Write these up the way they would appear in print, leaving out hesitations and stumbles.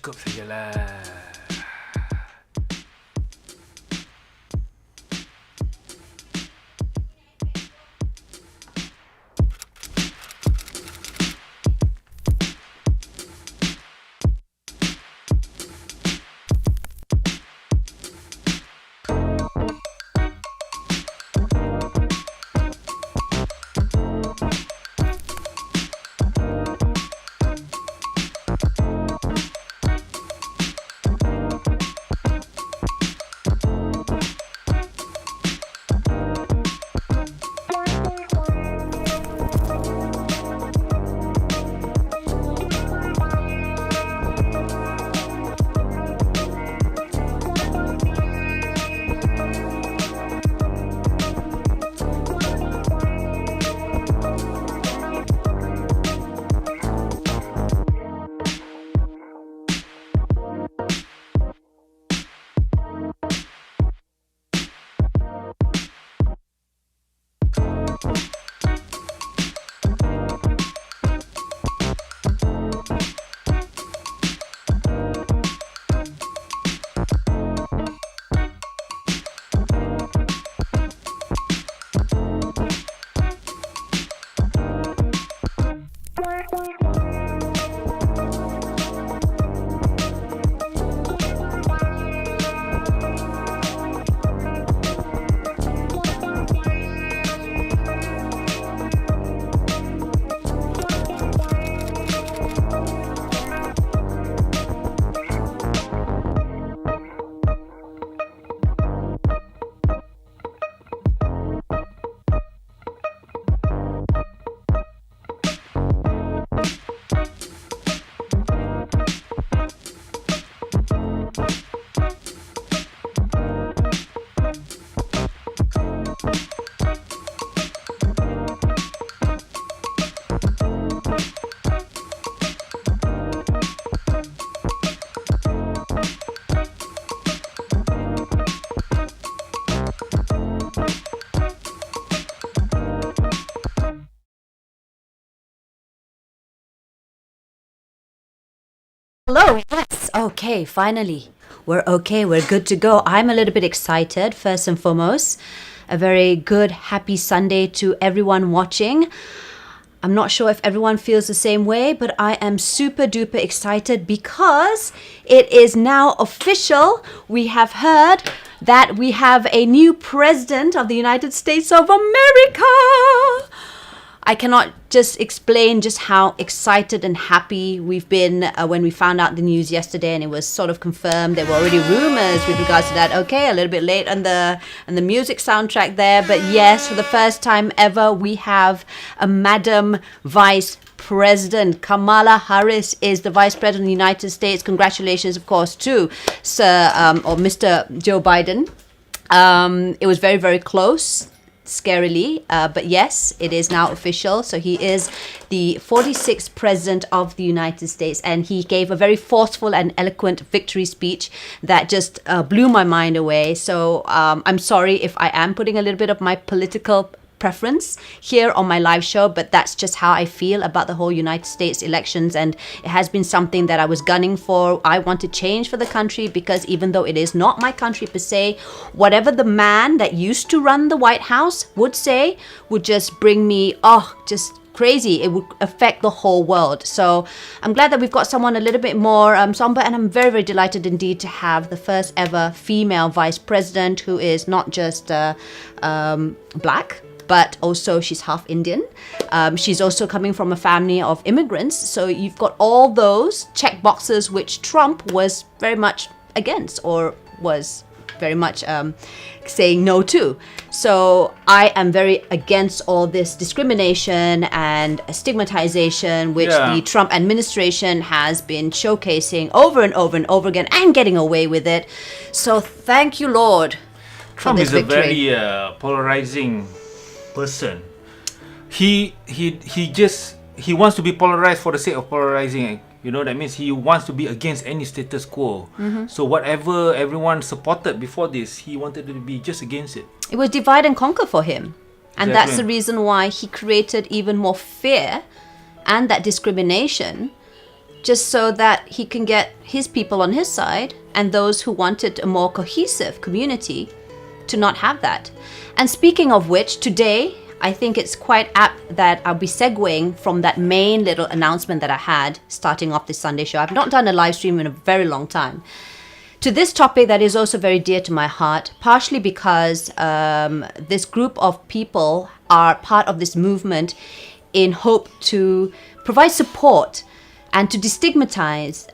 Cukup sajalah. Hello, yes, okay, finally. We're okay, we're good to go. I'm a little bit excited, first and foremost. A very good, happy Sunday to everyone watching. I'm not sure if everyone feels the same way, but I am super duper excited because it is now official. We have heard that we have a new president of the United States of America. I cannot just explain just how excited and happy we've been when we found out the news yesterday, and it was sort of confirmed. There were already rumors with regards to that. Okay, a little bit late on the music soundtrack there, but yes, for the first time ever, we have a Madam Vice President. Kamala Harris is the Vice President of the United States. Congratulations, of course, to Sir or Mr. Joe Biden. It was very, very close. Scarily, but yes, it is now official. So he is the 46th president of the United States, and he gave a very forceful and eloquent victory speech that just blew my mind away. So I'm sorry if I am putting a little bit of my political preference here on my live show, but that's just how I feel about the whole United States elections, and it has been something that I was gunning for. I want to change for the country, because even though it is not my country per se, whatever the man that used to run the White House would say would just bring me just crazy. It would affect the whole world. So I'm glad that we've got someone a little bit more somber, and I'm very, very delighted indeed to have the first ever female vice president who is not just black, but also she's half Indian. She's also coming from a family of immigrants. So you've got all those check boxes which Trump was very much against, or was very much saying no to. So I am very against all this discrimination and stigmatization which the Trump administration has been showcasing over and over and over again, and getting away with it. So thank you, Lord. Trump is victory. A very polarizing person. He wants to be polarized for the sake of polarizing. You know, that means he wants to be against any status quo. Mm-hmm. So whatever everyone supported before this, he wanted to be just against it. It was divide and conquer for him. And that's the reason why he created even more fear and that discrimination, just so that that he can get his people on his side and those who wanted a more cohesive community to not have that. And speaking of which, today, I think it's quite apt that I'll be segueing from that main little announcement that I had starting off this Sunday show. I've not done a live stream in a very long time. To this topic that is also very dear to my heart, partially because this group of people are part of this movement in hope to provide support and to destigmatize,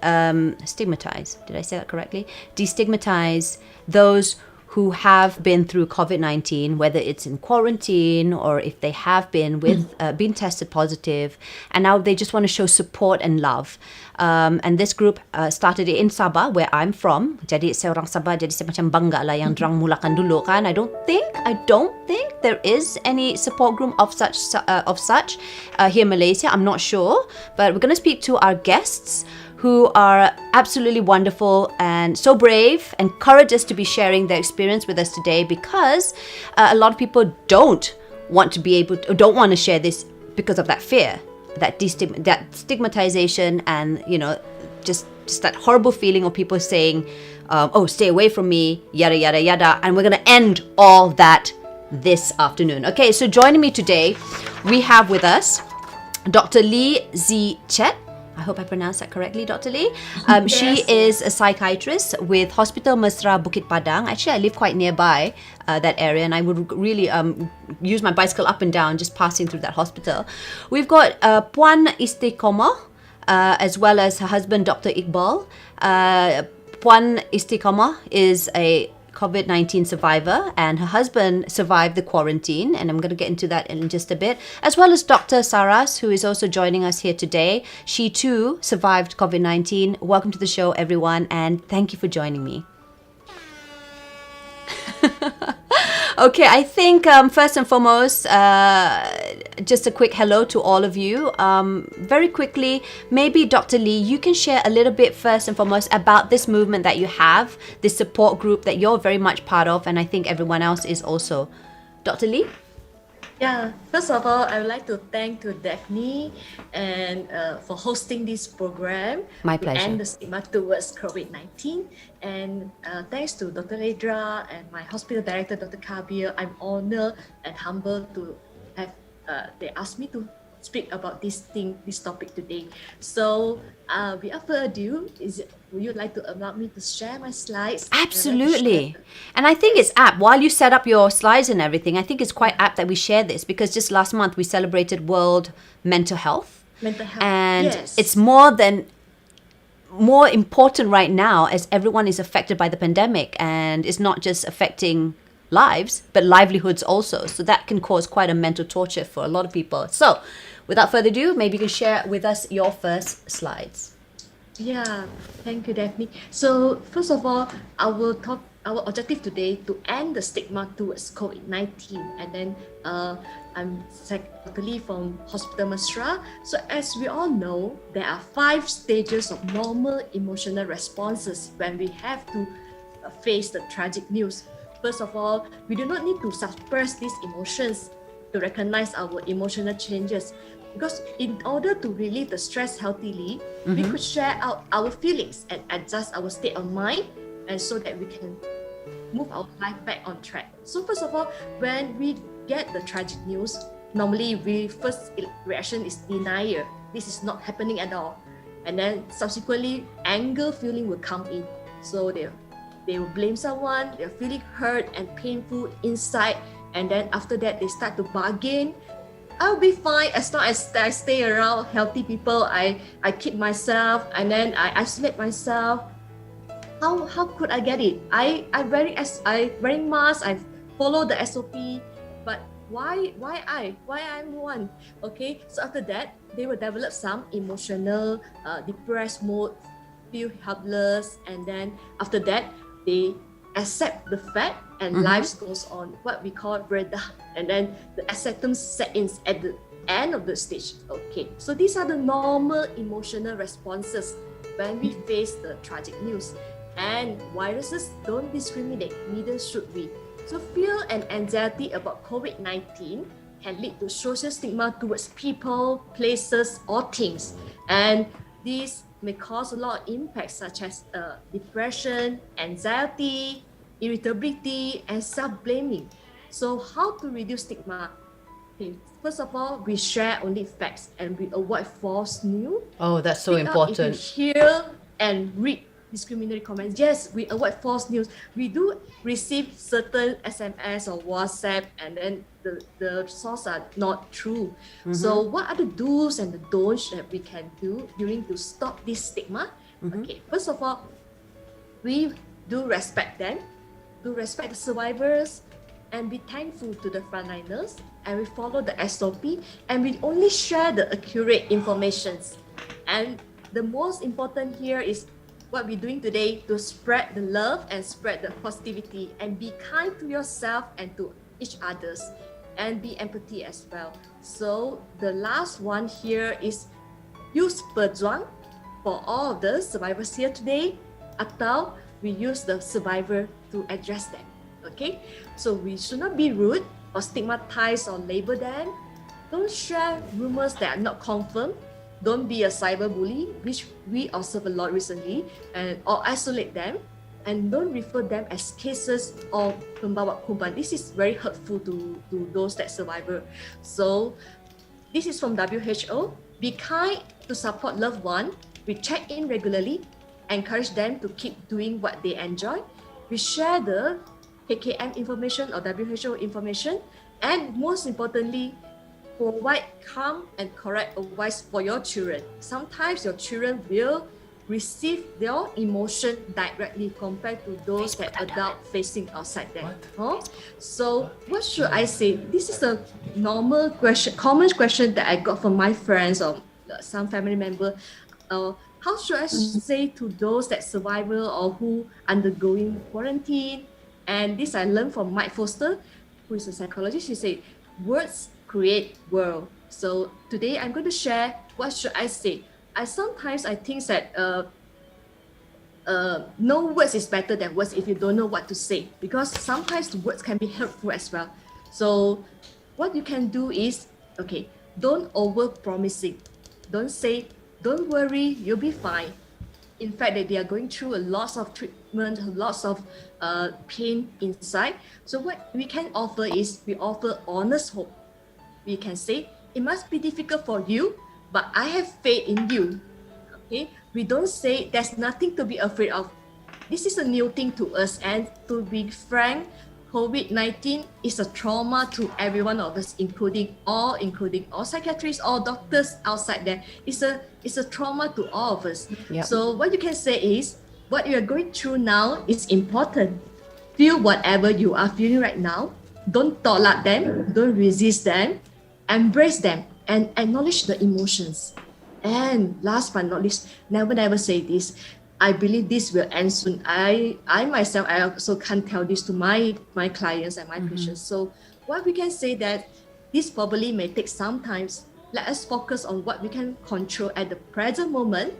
did I say that correctly? Destigmatize those who have been through COVID-19, whether it's in quarantine or if they have been been tested positive, and now they just want to show support and love. And this group started in Sabah, where I'm from. Jadi saya orang Sabah, jadi saya macam bangga lah yang dorang mulakan dulu kan. I don't think there is any support group of such here in Malaysia. I'm not sure, but we're going to speak to our guests, who are absolutely wonderful and so brave and courageous to be sharing their experience with us today, because a lot of people don't want to share this because of that fear, that stigmatization, and just that horrible feeling of people saying, oh, stay away from me, yada yada yada. And we're going to end all that this afternoon. Okay, so joining me today, we have with us Dr. Lee Z. Chet. I hope I pronounced that correctly, Dr. Lee. Yes. She is a psychiatrist with Hospital Mesra Bukit Padang. Actually, I live quite nearby that area, and I would really use my bicycle up and down just passing through that hospital. We've got Puan Istiqomah, as well as her husband, Dr. Iqbal. Puan Istiqomah is a COVID-19 survivor, and her husband survived the quarantine, and I'm going to get into that in just a bit, as well as Dr. Saras, who is also joining us here today. She too survived COVID-19. Welcome to the show, everyone, and thank you for joining me. Okay, I think first and foremost, just a quick hello to all of you. Very quickly, maybe Dr. Lee, you can share a little bit first and foremost about this movement that you have, this support group that you're very much part of, and I think everyone else is also. Dr. Lee? Yeah, first of all, I would like to thank to Daphne and for hosting this program. My pleasure. To end the stigma towards COVID-19. And thanks to Dr. Redra and my hospital director, Dr. Kabir. I'm honored and humbled to have, they asked me to speak about this topic today. So without further ado, would you like to allow me to share my slides? Absolutely. And I think it's apt, while you set up your slides and everything, I think it's quite apt that we share this, because just last month we celebrated World Mental Health. And yes. It's more important right now as everyone is affected by the pandemic, and it's not just affecting lives, but livelihoods also. So that can cause quite a mental torture for a lot of people. So without further ado, maybe you can share with us your first slides. Yeah, thank you, Daphne. So first of all, our objective today to end the stigma towards COVID-19, and then I'm Dr. Lee from Hospital Mesra. So as we all know, there are 5 stages of normal emotional responses when we have to face the tragic news. First of all, we do not need to suppress these emotions to recognize our emotional changes. Because in order to relieve the stress healthily, we could share out our feelings and adjust our state of mind, and so that we can move our life back on track. So first of all, when we get the tragic news, normally first reaction is denial. This is not happening at all. And then subsequently, anger feeling will come in. So they will blame someone, they're feeling hurt and painful inside, and then after that they start to bargain. I'll be fine as long as I stay around healthy people. I keep myself, and then I isolate myself. How could I get it? I wearing mask. I follow the SOP, but why I'm one? Okay, so after that they will develop some emotional depressed mode, feel helpless, and then after that they accept the fact, and life goes on, what we call reda, and then the acceptance set in at the end of the stage. Okay, so these are the normal emotional responses when we face the tragic news. And viruses don't discriminate, neither should we. So fear and anxiety about COVID-19 can lead to social stigma towards people, places, or things. And these may cause a lot of impacts such as depression, anxiety, irritability, and self-blaming. So how to reduce stigma? Okay, first of all, we share only facts and we avoid false news. Oh, that's so Speak up if you important. hear and read discriminatory comments. Yes, we avoid false news. We do receive certain SMS or WhatsApp, and then the source are not true. So what are the do's and the don'ts that we can do during to stop this stigma? Okay, first of all, we do respect them, do respect the survivors, and be thankful to the frontliners, and we follow the SOP, and we only share the accurate informations. And the most important here is what we're doing today to spread the love and spread the positivity and be kind to yourself and to each others and be empathy as well. So the last one here is use berjuang for all of the survivors here today, atau we use the survivor to address them. Okay, so we should not be rude or stigmatize or label them. Don't share rumors that are not confirmed. Don't be a cyber bully, which we observed a lot recently, or isolate them, and don't refer them as cases of pembawa korban. This is very hurtful to those that survivor. So this is from WHO. Be kind to support loved one. We check in regularly, encourage them to keep doing what they enjoy. We share the KKM information or WHO information, and most importantly, provide calm and correct advice for your children. Sometimes your children will receive their emotion directly compared to those that adult facing outside them. So what should I say? This is a normal question, common question that I got from my friends or some family member. How should I say to those that survivor or who undergoing quarantine? And this I learned from Mike Foster, who is a psychologist. He said, words create world. So today I'm going to share what should I say. I think that no words is better than words if you don't know what to say, because sometimes the words can be hurtful as well. So what you can do is, okay, don't over promising. Don't say, don't worry, you'll be fine. In fact, that they are going through a lot of treatment, lots of pain inside. So what we can offer is, we offer honest hope. We can say, it must be difficult for you, but I have faith in you. Okay, we don't say there's nothing to be afraid of. This is a new thing to us, and to be frank, COVID-19 is a trauma to every one of us, including all psychiatrists, all doctors outside there. It's a trauma to all of us. Yep. So what you can say is, what you are going through now is important. Feel whatever you are feeling right now. Don't tolak them. Don't resist them. Embrace them and acknowledge the emotions. And last but not least, never say this. I believe this will end soon. I myself, I also can't tell this to my clients and my patients. So what we can say that this probably may take some time. Let us focus on what we can control at the present moment.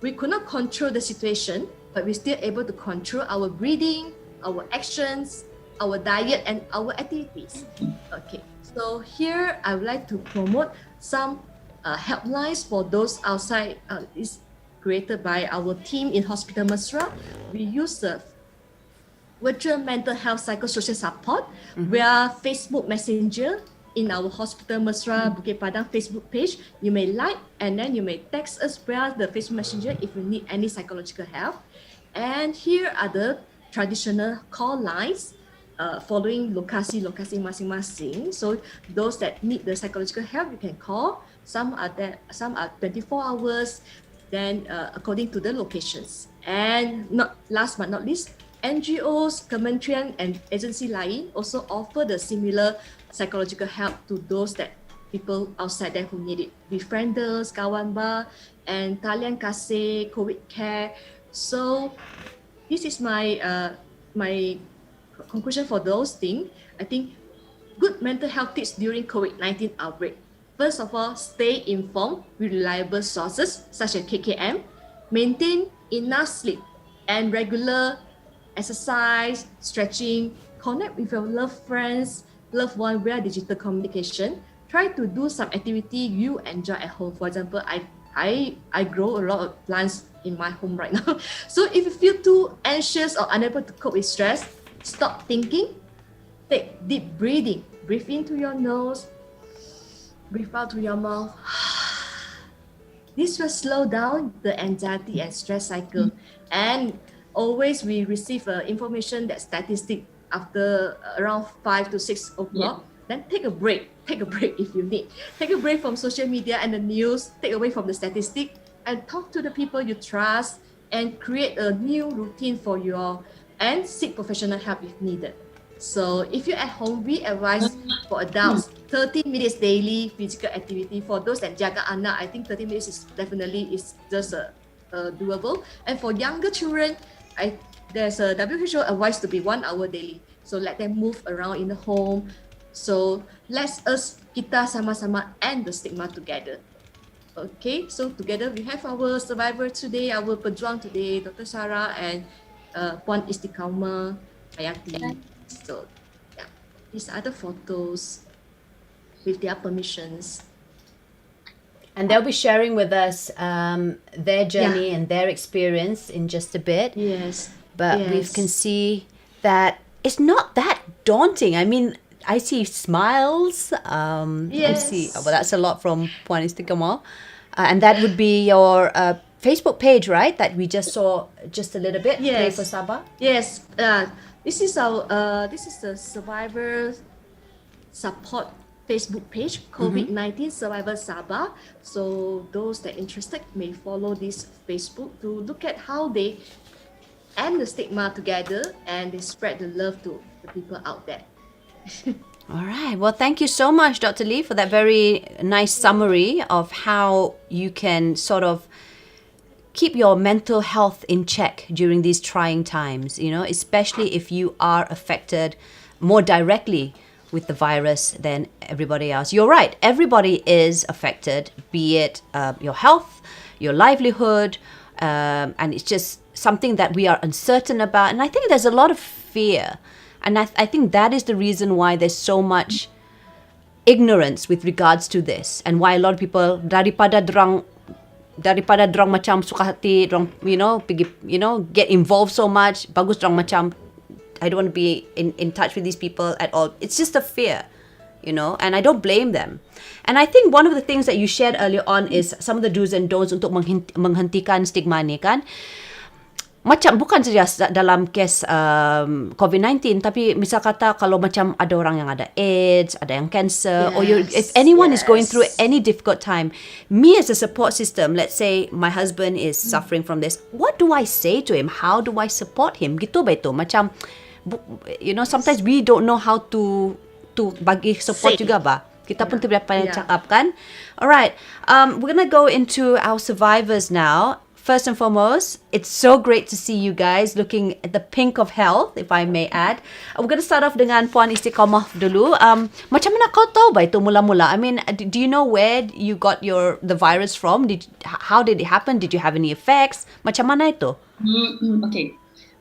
We could not control the situation, but we're still able to control our breathing, our actions, our diet, and our activities. Okay, so here I would like to promote some helplines for those outside. Is created by our team in Hospital Mesra. We use the virtual mental health psychosocial support via Facebook Messenger in our Hospital Mesra Bukit Padang Facebook page. You may like and then you may text us via the Facebook Messenger if you need any psychological help. And here are the traditional call lines following lokasi masing-masing. So those that need the psychological help, you can call. Some are 24 hours. Then according to the locations. And last but not least, NGOs, kementerian and agency lain also offer the similar psychological help to those that people outside there who need it. Befrienders, kawan ba, and talian kasih, COVID care. So this is my my conclusion for those things. I think good mental health tips during COVID-19 outbreak. First of all, stay informed with reliable sources such as KKM. Maintain enough sleep and regular exercise, stretching. Connect with your loved one via digital communication. Try to do some activity you enjoy at home. For example, I I grow a lot of plants in my home right now. So if you feel too anxious or unable to cope with stress, stop thinking, take deep breathing. Breathe into your nose, breathe out through your mouth. This will slow down the anxiety and stress cycle. And always we receive information that statistic after around 5 to 6 o'clock. Then take a break. Take a break if you need. Take a break from social media and the news. Take away from the statistic and talk to the people you trust and create a new routine for your and seek professional help if needed. So if you're at home, we advise for adults 30 minutes daily physical activity. For those that jaga anak, I think 30 minutes is definitely is just doable. And for younger children, there's a WHO advice to be 1 hour daily. So let them move around in the home. So let's kita sama-sama end the stigma together. Okay, so together we have our survivor today, our pejuang today, Dr. Sarah and Puan Istiqamah Hayati. So yeah, these are the photos with their permissions. And they'll be sharing with us their journey and their experience in just a bit. Yes. But we can see that it's not that daunting. I mean, I see smiles. I see, well, that's a lot from Puan Istiqamah. And that would be your Facebook page, right? That we just saw just a little bit. Play for Sabah. Yes. This is the survivor support Facebook page, COVID-19 Survivor Sabah. So those that interested may follow this Facebook to look at how they end the stigma together and they spread the love to the people out there. All right. Well, thank you so much, Dr. Lee, for that very nice summary of how you can sort of keep your mental health in check during these trying times, you know, especially if you are affected more directly with the virus than everybody else. You're right. Everybody is affected, be it your health, your livelihood, and it's just something that we are uncertain about. And I think there's a lot of fear. And I think that is the reason why there's so much ignorance with regards to this, and why a lot of people daripada drang macam suka hati drang, get involved so much, bagus drang macam I don't want to be in touch with these people at all. It's just a fear, and I don't blame them. And I think one of the things that you shared earlier on is some of the do's and don'ts untuk menghentikan stigma ni kan. Macam bukan saja dalam kes COVID-19, tapi misal kata kalau macam ada orang yang ada AIDS, ada yang cancer, or if anyone is going through any difficult time, me as a support system, let's say my husband is suffering from this, what do I say to him? How do I support him? Gitu ba ito? Macam, sometimes we don't know how to bagi support juga ba? Kita pun tidak pandai cakap kan? Alright, we're gonna go into our survivors now. First and foremost, it's so great to see you guys looking at the pink of health, if I may add. We're going to start off dengan Puan Istiqamah dulu. Macam mana kau tahu ba ito mula-mula? I mean, do you know where you got the virus from? How did it happen? Did you have any effects? Macam mana ito? Okay.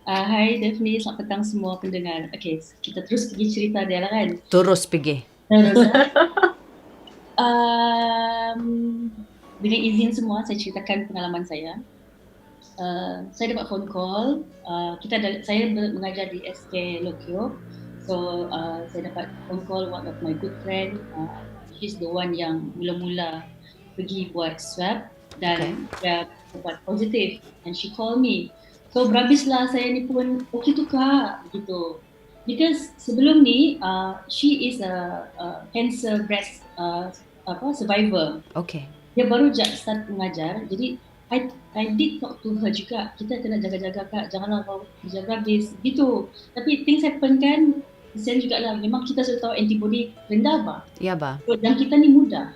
Hai Daphne, selamat petang semua pendengar. Okay, kita terus pergi cerita dia lah kan? Terus pergi. Dengan izin semua, saya ceritakan pengalaman saya. Saya dapat phone call. Saya mengajar di SK Lokyo. So saya dapat phone call one of my good friend. She's the one yang mula-mula pergi buat swab dan dia dapat positif. And she called me. So berhabislah saya ni pun okey tu kak begitu. Because sebelum ni she is a cancer breast survivor. Okay. Dia baru start mengajar. Jadi I did talk to her juga. Kita kena jaga-jaga kak, janganlah kau jaga habis gitu. Tapi things happen kan, kesian jugalah. Memang kita sudah tahu antibody rendah ba? Ya ba. Dan kita ni muda.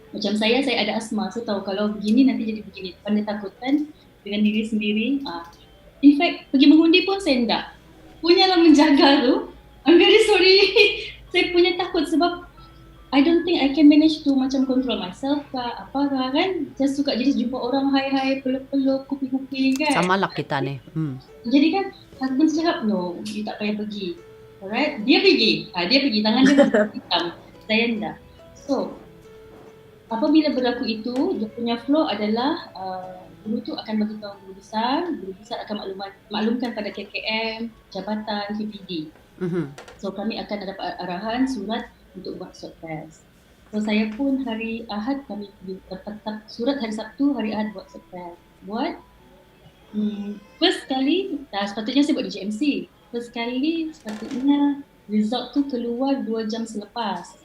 Macam saya ada asma. Saya tahu kalau begini nanti jadi begini. Pandai takut kan dengan diri sendiri. In fact, pergi mengundi pun saya enggak. Punyalah menjaga tu. I'm very sorry. Saya punya takut sebab I don't think I can manage to macam control myself kah, apa kah kan. Saya suka jadi jumpa orang hai-hai, peluk-peluk, kupi-kupi kan. Sama lah kita ni. Jadi kan, husband cakap, no, you tak payah pergi. Alright, dia pergi, tangan dia hitam, saya enggak. So, apabila berlaku itu, dia punya flow adalah guru tu akan bagi tahu guru besar akan maklumkan pada KKM, jabatan, KPD. So kami akan dapat arahan surat untuk buat swab test. So saya pun hari Ahad kami dapat surat, hari Sabtu, hari Ahad buat swab test. First kali, sepatutnya saya buat di GMC. First kali sepatutnya result tu keluar 2 jam selepas.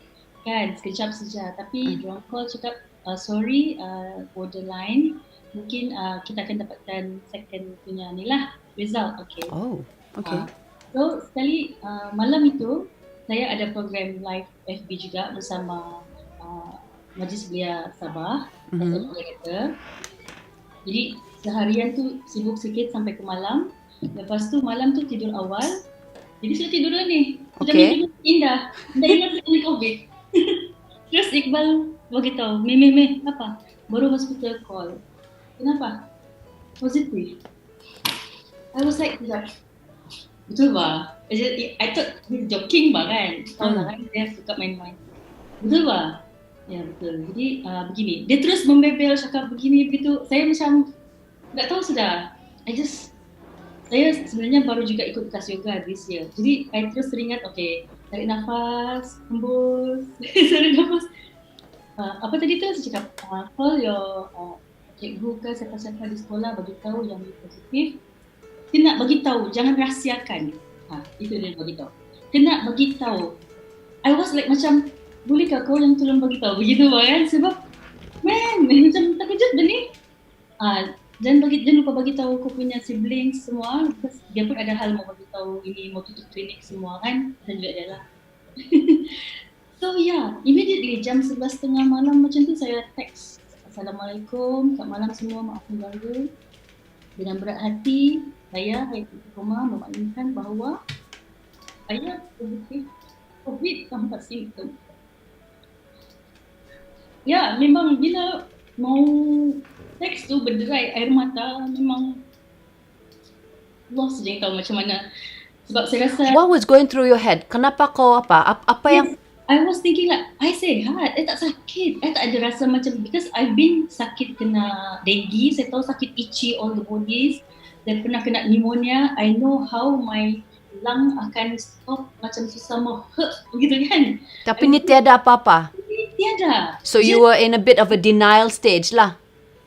Kan, sekejap saja. Tapi diorang call cakap, sorry, borderline. Mungkin kita akan dapatkan second punya ni lah, result. Okay. Oh, okay. So sekali malam itu saya ada program live FB juga bersama Majlis Belia Sabah as a moderator. Jadi seharian tu sibuk sikit sampai ke malam. Lepas tu malam tu tidur awal. Jadi sudah tidur dah ni. Sudah mimpi indah. Dah ingat sekali Covid. Terus Iqbal beritahu, Meh, apa? Baru hospital call. Kenapa? Positif. I was like, betul ba? I thought he's joking ba kan? Tahu lah kan, dia suka main-main. Betul ba? Ya betul. Jadi begini, dia terus membebel cakap begini begitu. Saya macam tak tahu sudah. Saya sebenarnya baru juga ikut kelas yoga this year. Jadi I terus teringat, okay, tarik nafas, hembus, tarik nafas. Apa tadi tu saya cakap, call your cikgu ke siapa-siapa di sekolah bagi tahu yang positif. Kena bagi tahu, jangan rahsiakan. Itu dia bagi tahu. Kena bagi tahu. I was like macam, bolehkah kau yang tolong bagi tahu begitu kan? Sebab macam tak kejut dah ni. Jangan lupa bagi tahu kau punya siblings semua. Dia pun ada hal mau bagi tahu ini mau tutup klinik semua kan. Dan juga dia lah. So immediately jam 11.30 malam macam tu saya text, Assalamualaikum, selamat malam semua, maaf mengganggu. Dengan berat hati, saya Koma memaklumkan bahawa saya positif COVID tanpa simptom. Ya, memang bila mau teks tu berderai air mata, memang lost je tahu macam mana. Sebab saya rasa what was going through your head? Kenapa kau apa yang I was thinking like, I sihat, I tak sakit, I tak ada rasa macam, because I've been sakit kena dengue, saya tahu sakit itchy all the bodies, dan pernah kena pneumonia, I know how my lung akan stop macam susah mau begitu kan. tapi ni tiada apa-apa? Tiada. So you were in a bit of a denial stage lah.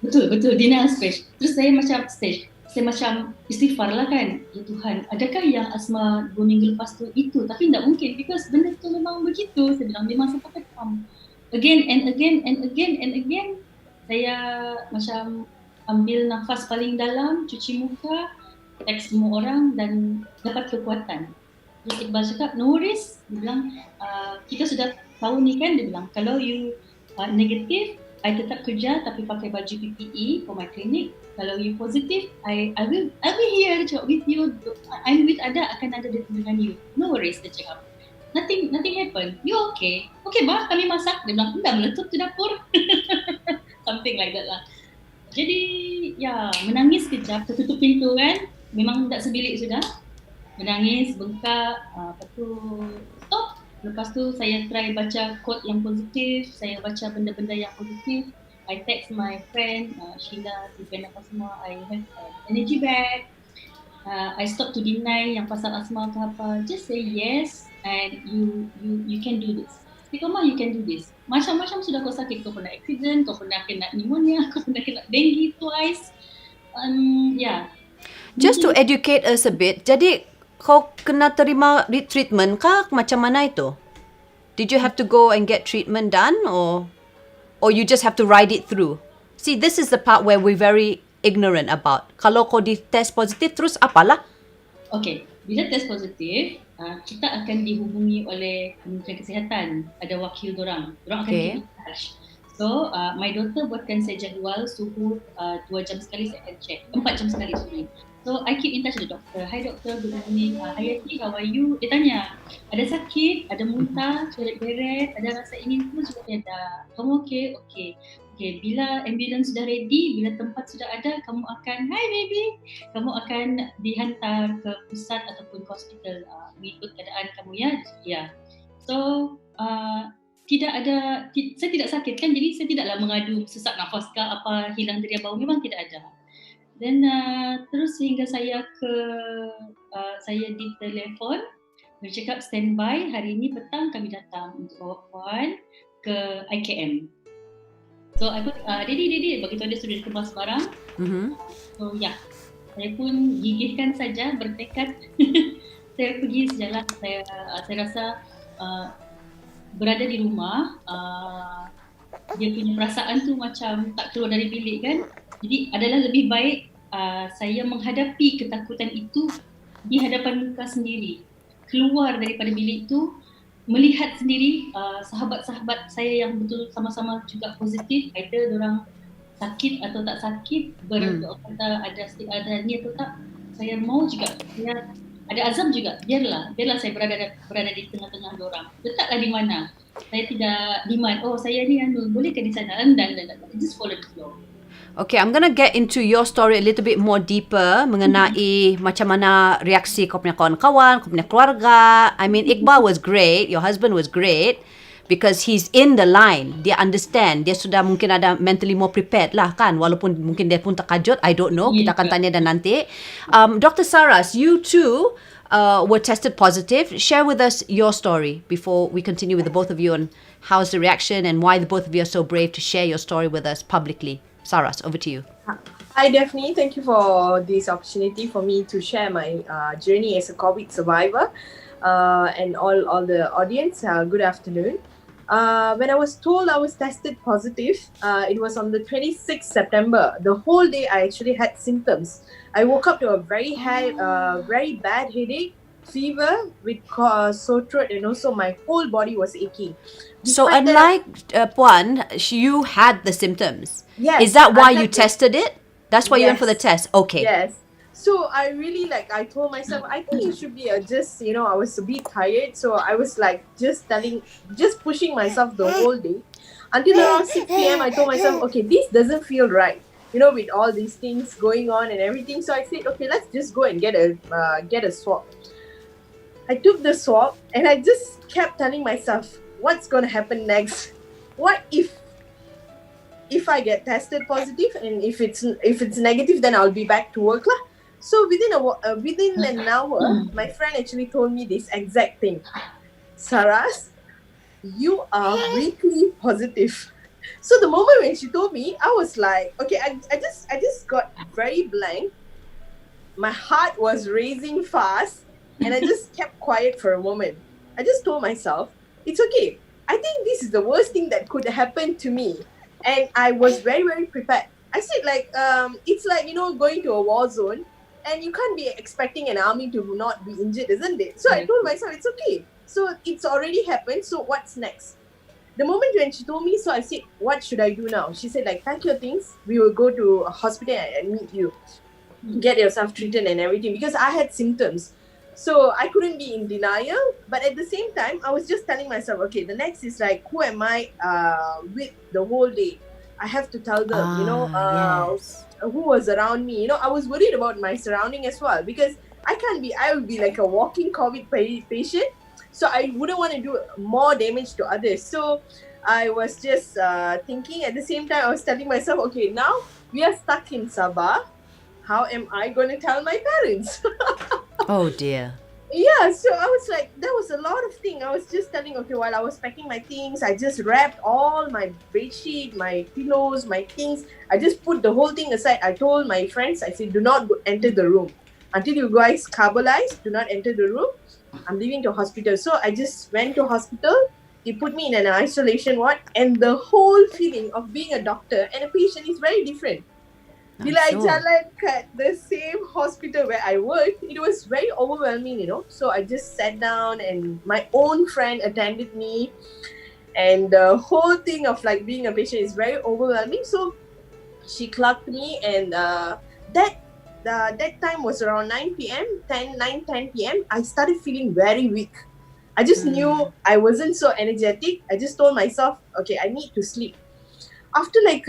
Betul, denial stage. Terus saya macam istighfar lah kan. Ya Tuhan, adakah yang asma 2 minggu lepas tu itu? Tapi tak mungkin because benda tu memang begitu. Saya bilang memang sampai faham. Again and again. Saya macam ambil nafas paling dalam, cuci muka, teks semua orang dan dapat kekuatan. Terus Iqbal cakap, no worries. Dia bilang, kita sudah tahu ni kan. Dia bilang, kalau you negatif, I tetap kerja tapi pakai baju PPE for my clinic. Kalau you positif, I will be here with you. I'm with Ada, akan ada dengan you. No worries, dia cakap. Nothing happen. You okay? Okay bah, kami masak. Dia bilang, dah meletup di dapur. Something like that lah. Jadi, menangis kejap, tertutup pintu kan. Memang tak sebilik sudah. Menangis, bengkak, lepas tu stop. Lepas tu saya try baca quote yang positif, saya baca benda-benda yang positif. I text my friend, Sheila, Tiffany apa semua, I have energy back. I stop to deny yang pasal asma ke apa. Just say yes and you can do this. Koma, you can do this. Macam-macam sudah kau sakit, kau pernah accident, kau pernah kena pneumonia, kau pernah kena dengue twice. Just to educate us a bit, jadi kau kena terima treatment kah? Macam mana itu? Did you have to go and get treatment done or you just have to ride it through? See, this is the part where we're very ignorant about. Kalau kau di test positif terus apalah? Okay, bila test positif, kita akan dihubungi oleh Kementerian Kesihatan. Ada wakil dorang akan keep in touch. So, my doctor buatkan saya jadual suhu 2 jam sekali saya akan check. 4 jam sekali sorry. So, I keep in touch with the doctor. Hi doctor, good morning. Hayati, how are you? Dia tanya, ada sakit, ada muntah, coret-beret, ada rasa ingin pun juga tiada. Kamu okay? Okay. Okay, bila ambulans sudah ready, bila tempat sudah ada, kamu akan, hi baby, kamu akan dihantar ke pusat ataupun ke hospital mengikut keadaan kamu ya. So, saya tidak sakit kan, jadi saya tidaklah mengadu sesak nafas ke apa, hilang deria bau, memang tidak ada. Dan terus sehingga saya ditelefon, dia cakap standby, hari ini petang kami datang untuk bawa puan ke IKM. So I pun, Dedi, bagi tahu dia sudah dikemas barang. So ya, saya pun gigihkan saja, bertekad. Saya pergi sejalan, saya rasa berada di rumah, dia punya perasaan tu macam tak keluar dari bilik kan. Jadi adalah lebih baik saya menghadapi ketakutan itu di hadapan muka sendiri. Keluar daripada bilik tu, melihat sendiri sahabat-sahabat saya yang betul sama-sama juga positif, either diorang sakit atau tak sakit, kata ada ni atau tak, saya mau juga, saya ada azam juga, biarlah saya berada di tengah-tengah diorang. Letaklah di mana. Saya tidak demand, saya ni boleh ke di sana, dan just follow the flow. Okay, I'm gonna get into your story a little bit more deeper mengenai macam mana reaksi kau punya kawan-kawan, kau punya keluarga. I mean, Iqbal was great, your husband was great because he's in the line. Dia understand, dia sudah mungkin ada mentally more prepared lah kan, walaupun mungkin dia pun terkajut, I don't know, kita akan tanya dan nanti. Dr. Saras, you too were tested positive. Share with us your story before we continue with the both of you on how's the reaction and why the both of you are so brave to share your story with us publicly. Saras, over to you. Hi Daphne, thank you for this opportunity for me to share my journey as a COVID survivor and all the audience. Good afternoon. When I was told I was tested positive, it was on the 26th September. The whole day I actually had symptoms. I woke up to a very bad headache, fever with sore throat, and also my whole body was aching. So unlike Puan, you had the symptoms. Yes. Is that why you tested it? That's why you went for the test? Okay. Yes. So I really I told myself, I think it should be I was a bit tired. So I was just pushing myself the whole day. Until around 6 p.m. I told myself, okay, this doesn't feel right. With all these things going on and everything. So I said, okay, let's just go and get a swab. I took the swab and I just kept telling myself, what's going to happen next? What if I get tested positive, and if it's negative, then I'll be back to work lah. So within an hour, my friend actually told me this exact thing. Saras, you are weekly positive. So the moment when she told me, I was like, okay, I just got very blank. My heart was racing fast, and I just kept quiet for a moment. I just told myself, it's okay. I think this is the worst thing that could happen to me. And I was very, very prepared. I said it's like, going to a war zone and you can't be expecting an army to not be injured, isn't it? So I told myself, it's okay. So it's already happened. So what's next? The moment when she told me, so I said, what should I do now? She said, pack your things. We will go to a hospital and admit you. Get yourself treated and everything. Because I had symptoms. So I couldn't be in denial, but at the same time, I was just telling myself, okay, the next is who am I with the whole day? I have to tell them, Yes. who was around me. I was worried about my surrounding as well, because I would be like a walking COVID patient. So I wouldn't want to do more damage to others. So I was just thinking, at the same time, I was telling myself, okay, now we are stuck in Sabah. How am I going to tell my parents? Oh dear. Yeah, so I was there was a lot of things. I was just telling, okay, while I was packing my things, I just wrapped all my bedsheet, my pillows, my things. I just put the whole thing aside. I told my friends, I said, do not enter the room. Until you guys carbolize, do not enter the room. I'm leaving to hospital. So I just went to hospital. They put me in an isolation ward, and the whole feeling of being a doctor and a patient is very different. Bila I jalan kat the same hospital where I worked, it was very overwhelming, So I just sat down and my own friend attended me. And the whole thing of being a patient is very overwhelming. So she clocked me, and that time was around 9 p.m., 10 p.m. I started feeling very weak. I just knew I wasn't so energetic. I just told myself, okay, I need to sleep. After an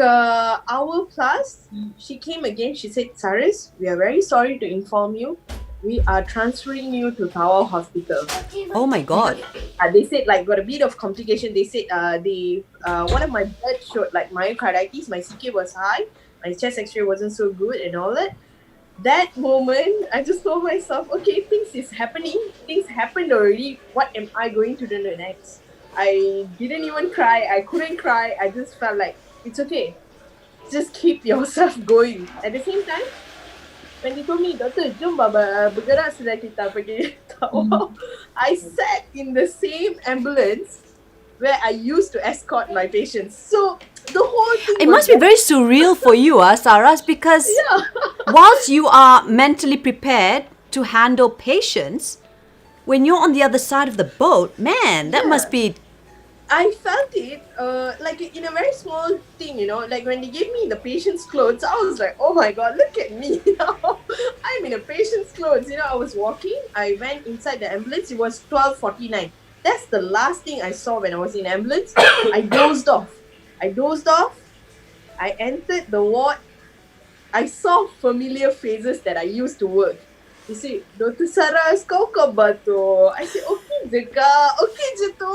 hour plus, she came again. She said, Saras, we are very sorry to inform you. We are transferring you to Tawau Hospital. Oh my God. They said like got a bit of complication. They said one of my blood showed like myocarditis. My CK was high. My chest X-ray wasn't so good and all that. That moment, I just told myself, okay, things is happening. Things happened already. What am I going to do next? I didn't even cry. I couldn't cry. I just felt like it's okay. Just keep yourself going. At the same time, when they told me, Doctor, jom bergerak sudah kita pergi Tawau. I sat in the same ambulance where I used to escort my patients. So the whole thing It was must be very surreal for you, Saras, because whilst you are mentally prepared to handle patients, when you're on the other side of the boat, man, that must be. I felt it like in a very small thing, like when they gave me the patient's clothes, I was like, oh my god, look at me now. I'm in a patient's clothes. I was walking. I went inside the ambulance. It was 12:49. That's the last thing I saw when I was in ambulance. I dozed off. I entered the ward. I saw familiar faces that I used to work. He said, Dr. Saras, kau khabar tu? I said, okay je kak, okay je tu.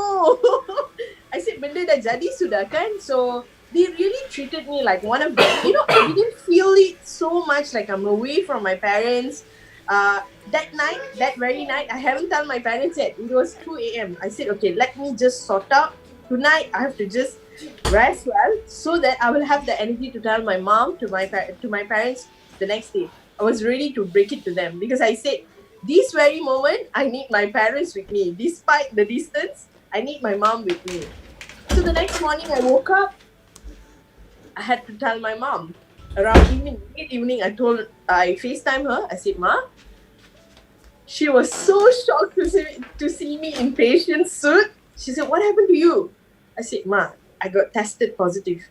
I said, benda dah jadi sudah kan? So, they really treated me like one of them. I didn't feel it so much like I'm away from my parents. That very night, I haven't told my parents yet. It was 2 a.m. I said, okay, let me just sort out. Tonight, I have to just rest well so that I will have the energy to tell my mom, to my parents the next day. I was ready to break it to them because I said, this very moment, I need my parents with me. Despite the distance, I need my mom with me. So the next morning, I woke up. I had to tell my mom. Around late evening, I FaceTime her. I said, Ma. She was so shocked to see me in patient suit. She said, what happened to you? I said, Ma, I got tested positive.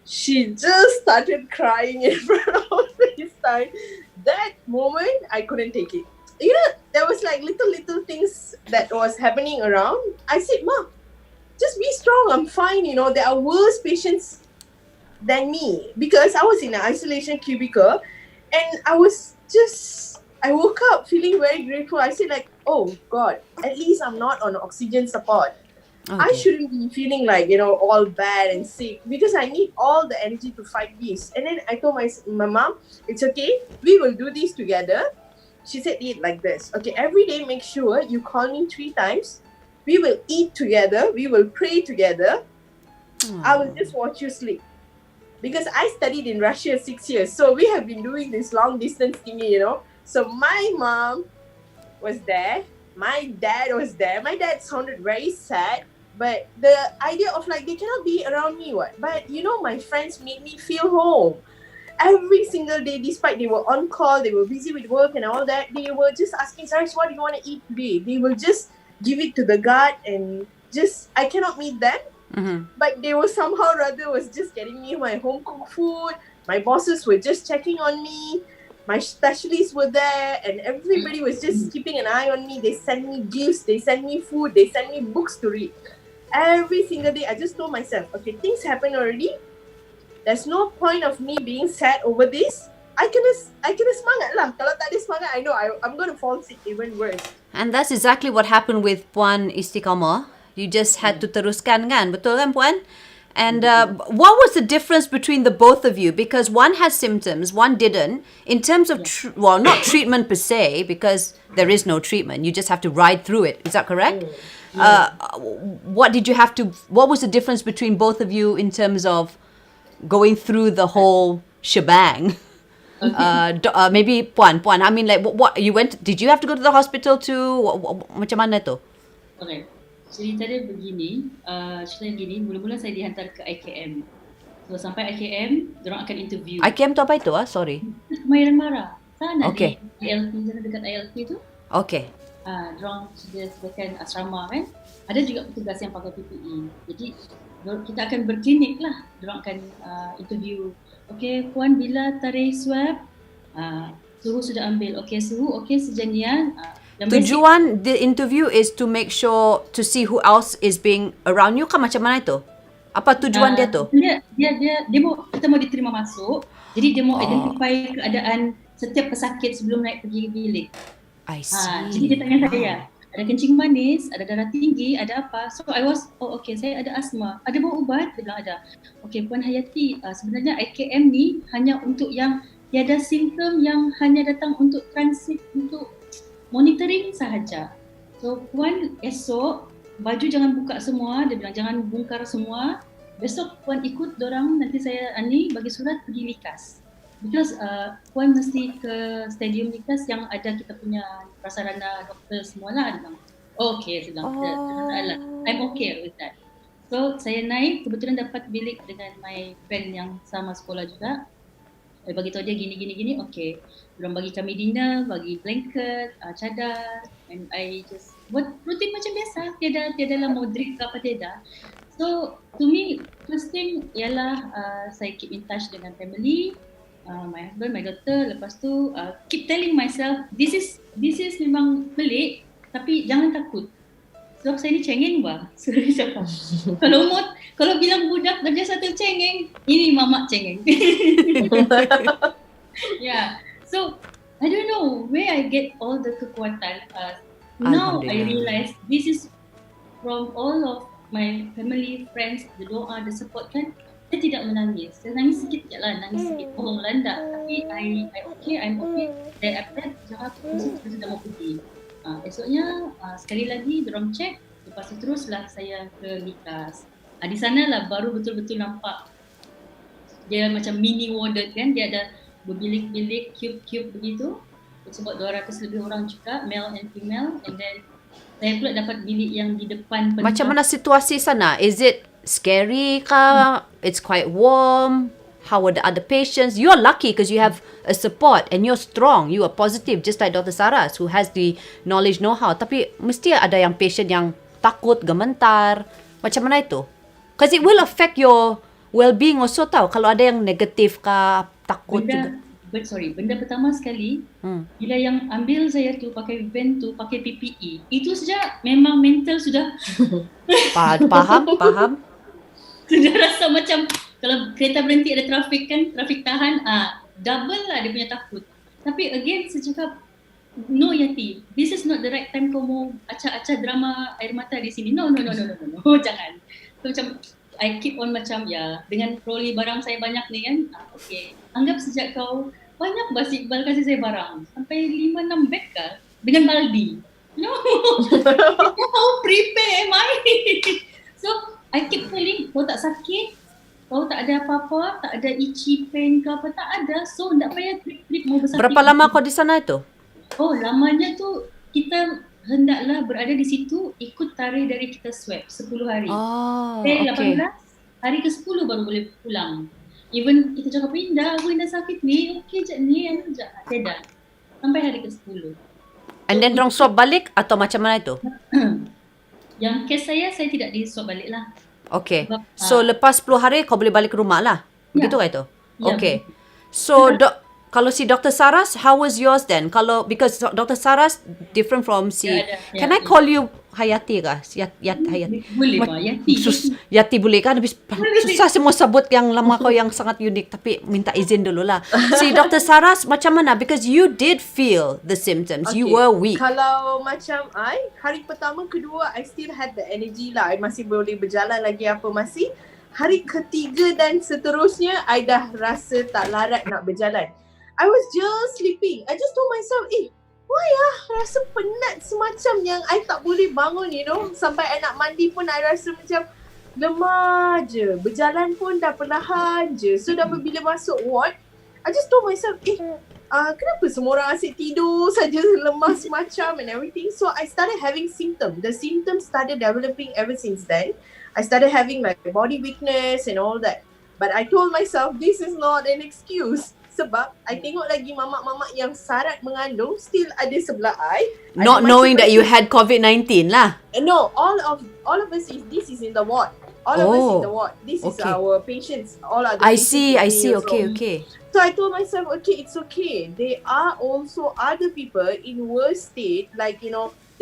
She just started crying in front of FaceTime. That moment, I couldn't take it. There was like little things that was happening around. I said, Ma, just be strong. I'm fine. There are worse patients than me because I was in an isolation cubicle and I woke up feeling very grateful. I said like, oh God, at least I'm not on oxygen support. Okay. I shouldn't be feeling like, all bad and sick because I need all the energy to fight this. And then I told my mom, it's okay. We will do this together. She said, eat like this. Okay, every day make sure you call me 3 times. We will eat together. We will pray together. I will just watch you sleep. Because I studied in Russia 6 years. So we have been doing this long distance thingy, So my mom was there. My dad was there. My dad sounded very sad. But the idea of like, they cannot be around me, what? But my friends made me feel home. Every single day, despite they were on call, they were busy with work and all that, they were just asking, Saris, what do you want to eat today? They will just give it to the guard and I cannot meet them. Mm-hmm. But they were somehow rather was just getting me my home cooked food. My bosses were just checking on me. My specialists were there and everybody was just keeping an eye on me. They sent me gifts, they sent me food, they sent me books to read. Every single day, I just told myself, okay, things happen already. There's no point of me being sad over this. I kena semangat lah. Kalau tak ada semangat, I know I'm going to fall sick even worse. And that's exactly what happened with Puan Istiqamah. You just had to teruskan kan? Betul kan Puan? And what was the difference between the both of you? Because one had symptoms, one didn't. In terms of, not treatment per se, because there is no treatment. You just have to ride through it. Is that correct? What was the difference between both of you in terms of going through the whole shebang? Maybe Puan, I mean like what did you have to go to the hospital too? Macam mana tu? Okay. Cerita dia begini, mula-mula saya dihantar ke IKM. So sampai IKM, diorang akan interview. IKM tu apa itu? Sorry. Kemahiran Mara. Sana Okay. di ILP, sana dekat ILP tu. Okay. Diorang sediakan asrama kan. Ada juga petugas yang pakai PPE. Jadi kita akan berklinik lah. Diorang akan interview. Okay, Puan bila tarikh swab? Suhu sudah ambil. Okay, suhu. Okay, sejenian. Tujuan the interview is to make sure to see who else is being around you kan macam mana itu? Apa tujuan dia tu? Dia kita mau diterima masuk. Jadi dia mau identify keadaan setiap pesakit sebelum naik pergi bilik. I see. Jadi dia tanya saya, ada kencing manis, ada darah tinggi, ada apa. So I was, okay, saya ada asma. Ada bawa ubat? Dia bilang ada. Okay, Puan Hayati, sebenarnya IKM ni hanya untuk yang tiada simptom, yang hanya datang untuk transit, untuk monitoring sahaja. So Puan esok, baju jangan buka semua, dia bilang jangan bongkar semua. Besok Puan ikut dorang, nanti saya bagi surat pergi likas. Because Puan mesti ke stadium likas yang ada kita punya prasarana doktor semualah. Dia bilang, okay, saya bilang, I'm okay with that. So saya naik, kebetulan dapat bilik dengan my friend yang sama sekolah juga. Saya bagi tahu dia gini, okay. Diorang bagi kami dinner, bagi blanket, cadar, and I just buat rutin macam biasa, tiada lah modrik ke apa tiada. So to me, first thing ialah saya keep in touch dengan family, my husband, my daughter. Lepas tu keep telling myself, this is memang pelik, tapi jangan takut. Sebab saya ni cengeng bah. Sorry cakap. Kalau bilang budak darjah 1 cengeng, ini mamak cengeng. Yeah. So I don't know where I get all the kekuatan. Now I realize this is from all of my family, friends, the doa, the support kan. Saya tidak menangis. Saya nangis sikit je lah, nangis sikit. Oh melanda. Tapi I'm okay. Then after cakap, saya sudah mau pergi. Esoknya sekali lagi dorang check. Lepas tu teruslah saya ke likas. Di sana lah baru betul-betul nampak dia macam mini warded kan. Dia ada berbilik-bilik, cube-cube begitu. Sebab 200 lebih orang juga, male and female. And then saya pula dapat bilik yang di depan pentas. Macam mana situasi sana? Is it scary ka? It's quite warm? How are the other patients? You're lucky because you have a support and you're strong. You are positive just like Dr. Saras who has the knowledge, know-how. Tapi mesti ada yang patient yang takut, gementar. Macam mana itu? Because it will affect your well-being also tau. Kalau ada yang negatif ka, takut juga. Benda pertama sekali, bila yang ambil saya tu pakai van tu, pakai PPE, itu saja memang mental sudah Faham. Sudah rasa macam kalau kereta berhenti ada trafik kan, trafik tahan, double lah dia punya takut. Tapi again saya cakap, no Yati, this is not the right time kamu acah-acah drama air mata di sini. No, jangan. So macam I keep on macam dengan trolley barang saya banyak ni kan, okay. Anggap sejak kau banyak basi Iqbal kasih saya barang, sampai 5-6 beg kah dengan baldi. No, how prepare am I? So I keep telling, kau tak sakit, kau tak ada apa-apa, tak ada itchy pain ke apa, tak ada. So tak payah trip-trip mau bersakit. Berapa lama kau di sana itu? Oh, lamanya tu kita hendaklah berada di situ, ikut tarikh dari kita swab 10 hari. Okay. 18 hari ke-10 baru boleh pulang. Even kita cakap pindah, aku indah sakit ni, okey je ni, tidak. Sampai hari ke-10. And then dorang swab balik atau macam mana itu? Yang kes saya tidak di swab balik lah. Okay. So lepas 10 hari kau boleh balik ke rumah lah? Begitu kah itu? Ya, Okay. So kalau si Dr. Saras, how was yours then? Because Dr. Saras different from si... Can I call you Hayati kah? Hayati. Boleh Pak, Yati. Yati boleh kan? Habis susah semua sebut yang lama kau yang sangat unik. Tapi minta izin dulu lah. Si Dr. Saras macam mana? Because you did feel the symptoms. Okay. You were weak. Kalau macam hari pertama, kedua, I still had the energy lah. I masih boleh berjalan lagi apa masih. Hari ketiga dan seterusnya, I dah rasa tak larat nak berjalan. I was just sleeping. I just told myself, why rasa penat semacam yang I tak boleh bangun, Sampai I nak mandi pun I rasa macam lemah je. Berjalan pun dah perlahan je. So dah bila masuk ward, I just told myself, kenapa semua orang asyik tidur saja, lemah semacam and everything. So I started having symptoms. The symptoms started developing ever since then. I started having like body weakness and all that. But I told myself, this is not an excuse. Sebab I tengok lagi mamak-mamak yang sarat mengandung still ada sebelah I. Not knowing that you had COVID-19 lah. No, all of us this is in the ward. All of us in the ward. This is our patients. All are the I patients. see. Okay. So I told myself, okay, it's okay. There are also other people in worse state. Like,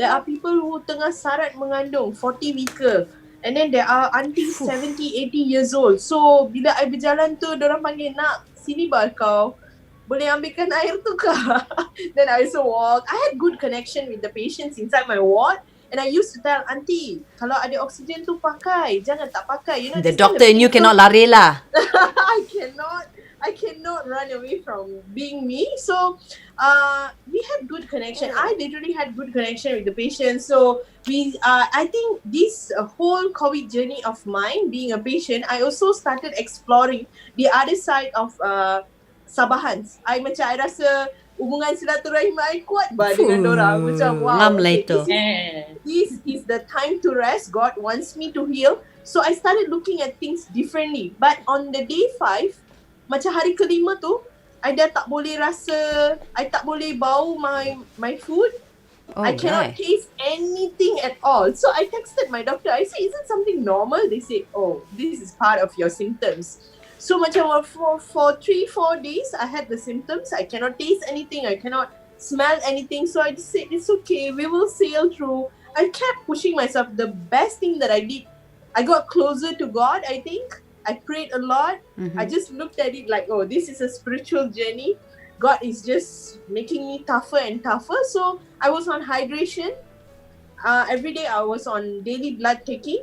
there are people who tengah sarat mengandung 40 weeker. And then there are until 70, 80 years old. So bila I berjalan tu, diorang panggil, nak, sini bar kau. boleh ambilkan air tu ke? Then I also walk. I had good connection with the patients inside my ward. And I used to tell auntie, kalau ada oxygen tu pakai, jangan tak pakai. You know, The this kind of doctor and you thing. So, cannot lari lah. I cannot run away from being me. So we had good connection. I literally had good connection with the patients. So I think this whole COVID journey of mine, being a patient, I also started exploring the other side of Sabahans. I rasa hubungan silaturahim I kuat dengan dorang. Macam wow, ngam lah okay, itu. this is the time to rest. God wants me to heal. So I started looking at things differently. But on the day 5, macam hari kelima tu, I dah tak boleh rasa, I tak boleh bau my food. Oh, I cannot taste anything at all. So I texted my doctor. I said, is it something normal? They said, oh, this is part of your symptoms. So macam for 3-4 days, I had the symptoms. I cannot taste anything. I cannot smell anything. So I just said, it's okay. We will sail through. I kept pushing myself. The best thing that I did, I got closer to God, I think. I prayed a lot. I just looked at it like, oh, this is a spiritual journey. God is just making me tougher and tougher. So I was on hydration. Every day I was on daily blood taking.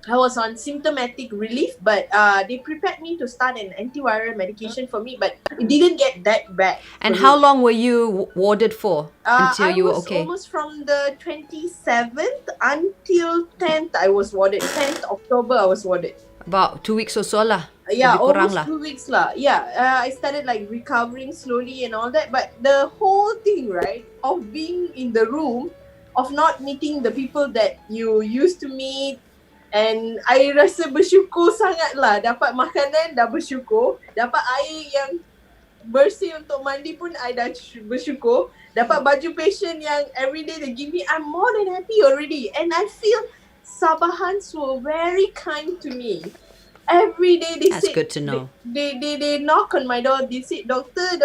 I was on symptomatic relief, but they prepared me to start an antiviral medication for me, but it didn't get that bad. And how long were you warded for until you were I was okay? almost from the 27th until 10th I was warded. 10th October I was warded. About 2 weeks or so lah. Yeah, Lebih kurang almost lah. 2 weeks lah. Yeah, I started like recovering slowly and all that. But the whole thing, right, of being in the room, of not meeting the people that you used to meet, and I rasa bersyukur sangat lah. Dapat makanan dah bersyukur. Dapat air yang bersih untuk mandi pun I dah bersyukur. Dapat baju patient yang everyday they give me, I'm more than happy already. And I feel Sabahans were very kind to me. Every day they That's said, good to know. They knock on my door. They say, doctor,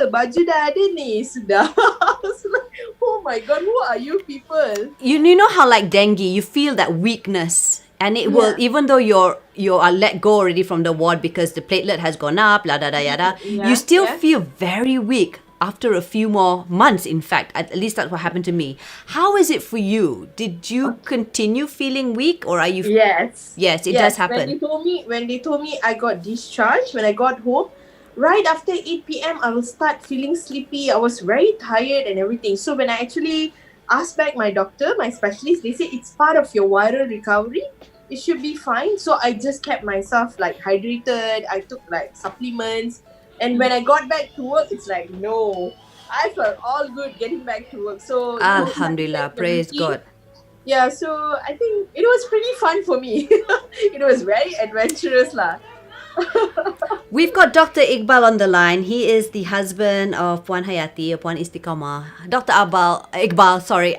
baju dah ada ni, sudah. I was like, oh my God, who are you people? You know how like dengue, you feel that weakness, and it will, even though you are let go already from the ward because the platelet has gone up, la da da yada, you still feel very weak after a few more months. In fact, at least that's what happened to me. How is it for you? Did you continue feeling weak, or are you? Yes. Yes, it does happen. When they told me I got discharged, when I got home, right after 8 p.m. I will start feeling sleepy. I was very tired and everything. So when I actually asked back my doctor, my specialist, they said it's part of your viral recovery. It should be fine. So I just kept myself like hydrated. I took like supplements. And when I got back to work, it's like, no, I felt all good getting back to work. So Alhamdulillah, praise God. Yeah, so I think it was pretty fun for me. It was very adventurous lah. We've got Dr. Iqbal on the line. He is the husband of Puan Hayati, Puan Istiqamah. Dr. Iqbal, sorry.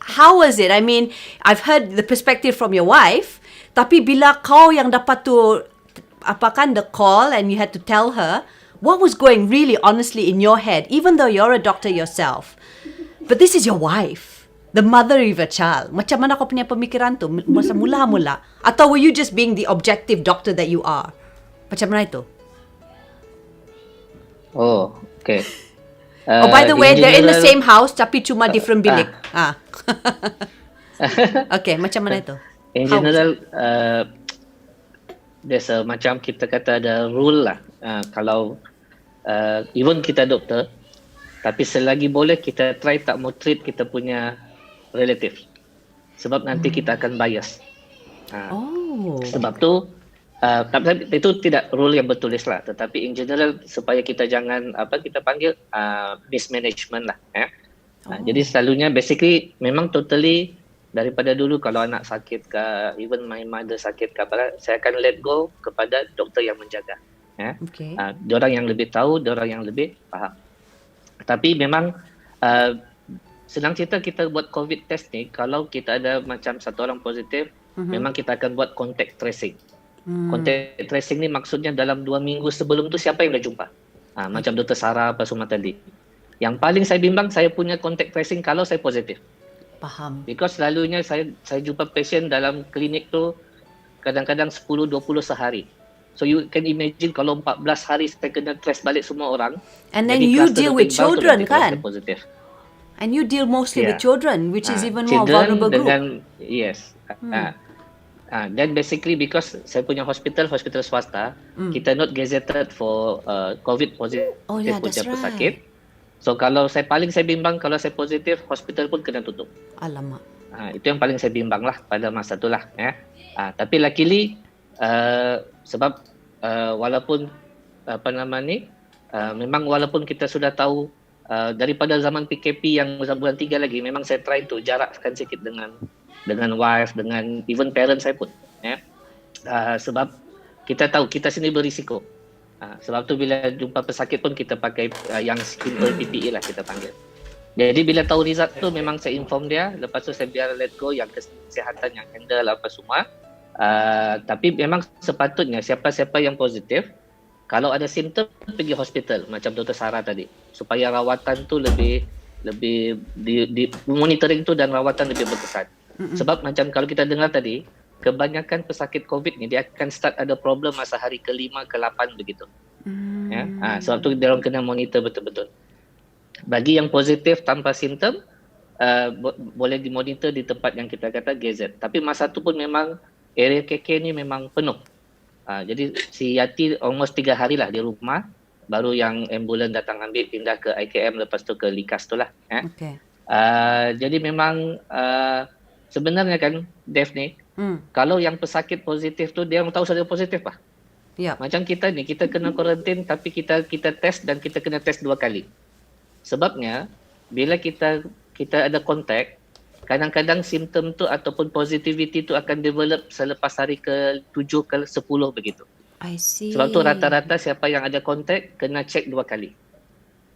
How was it? I mean, I've heard the perspective from your wife. Tapi bila kau yang dapat tu, the call and you had to tell her, what was going really honestly in your head, even though you're a doctor yourself? But this is your wife, the mother of a child. Macam mana kau punya pemikiran tu masa mula-mula? Atau were you just being the objective doctor that you are? Macam mana itu? Oh, okay. Oh, by the way, they're in the same house tapi cuma different bilik. Okay, macam mana itu? In general, there's a macam kita kata ada rule lah. Kalau even kita doktor, tapi selagi boleh kita try tak mau treat kita punya relative. Sebab nanti kita akan bias. Sebab tu itu tidak rule yang bertulis lah, tetapi in general supaya kita jangan kita panggil mismanagement lah. Jadi selalunya basically memang totally daripada dulu kalau anak sakit ke, even my mother sakit ke, saya akan let go kepada doktor yang menjaga. Diorang yang lebih tahu, diorang yang lebih faham. Tapi memang senang cerita kita buat COVID test ni, kalau kita ada macam satu orang positif, memang kita akan buat contact tracing. Contact tracing ni maksudnya dalam 2 minggu sebelum tu siapa yang dah jumpa. Macam Dr. Sarah apa semua tadi. Yang paling saya bimbang saya punya contact tracing kalau saya positif. Faham. Because selalunya saya jumpa pasien dalam klinik tu kadang-kadang 10-20 sehari. So you can imagine kalau 14 hari saya kena trace balik semua orang. And then jadi you kluster deal Dr. with Iqbal tu children nanti kalau kan? saya positif. And you deal mostly with children, which is even more Children vulnerable group. dengan yes. Then basically because saya punya hospital swasta, kita not gazetted for COVID positif Oh yeah, that's punya right. pesakit. So kalau saya bimbang kalau saya positif, hospital pun kena tutup. Alamak. Itu yang paling saya bimbang lah pada masa tu lah. Tapi luckily sebab walaupun memang walaupun kita sudah tahu daripada zaman PKP yang bulan 3 lagi, memang saya try untuk jarakkan sikit dengan wife, dengan even parents saya pun. Sebab kita tahu kita sini berisiko. Sebab tu bila jumpa pesakit pun kita pakai yang simple PPE lah kita panggil. Jadi bila tahu result tu memang saya inform dia, lepas tu saya biar let go yang kesihatan yang handle apa semua. Tapi memang sepatutnya siapa-siapa yang positif, kalau ada simptom pergi hospital macam Dr. Sarah tadi, supaya rawatan tu lebih di monitoring tu dan rawatan lebih berkesan. Sebab macam kalau kita dengar tadi, kebanyakan pesakit COVID ni dia akan start ada problem masa hari ke-5 ke-8 begitu. Sebab tu dia orang kena monitor betul-betul. Bagi yang positif tanpa simptom, boleh dimonitor di tempat yang kita kata gazette. Tapi masa tu pun memang area KK ni memang penuh. Jadi si Yati almost 3 hari lah di rumah, baru yang ambulan datang ambil pindah ke IKM, lepas tu ke Likas tu lah. Okay. Jadi memang sebenarnya kan Dev ni, kalau yang pesakit positif tu dia orang tahu saya positif lah. Yeah. Macam kita ni, kita kena kuarantin tapi kita test dan kita kena test 2 kali. Sebabnya bila kita ada kontak, kadang-kadang simptom tu ataupun positivity tu akan develop selepas hari ke-7 ke-10 begitu. I see. Sebab tu rata-rata siapa yang ada kontak kena cek 2 kali.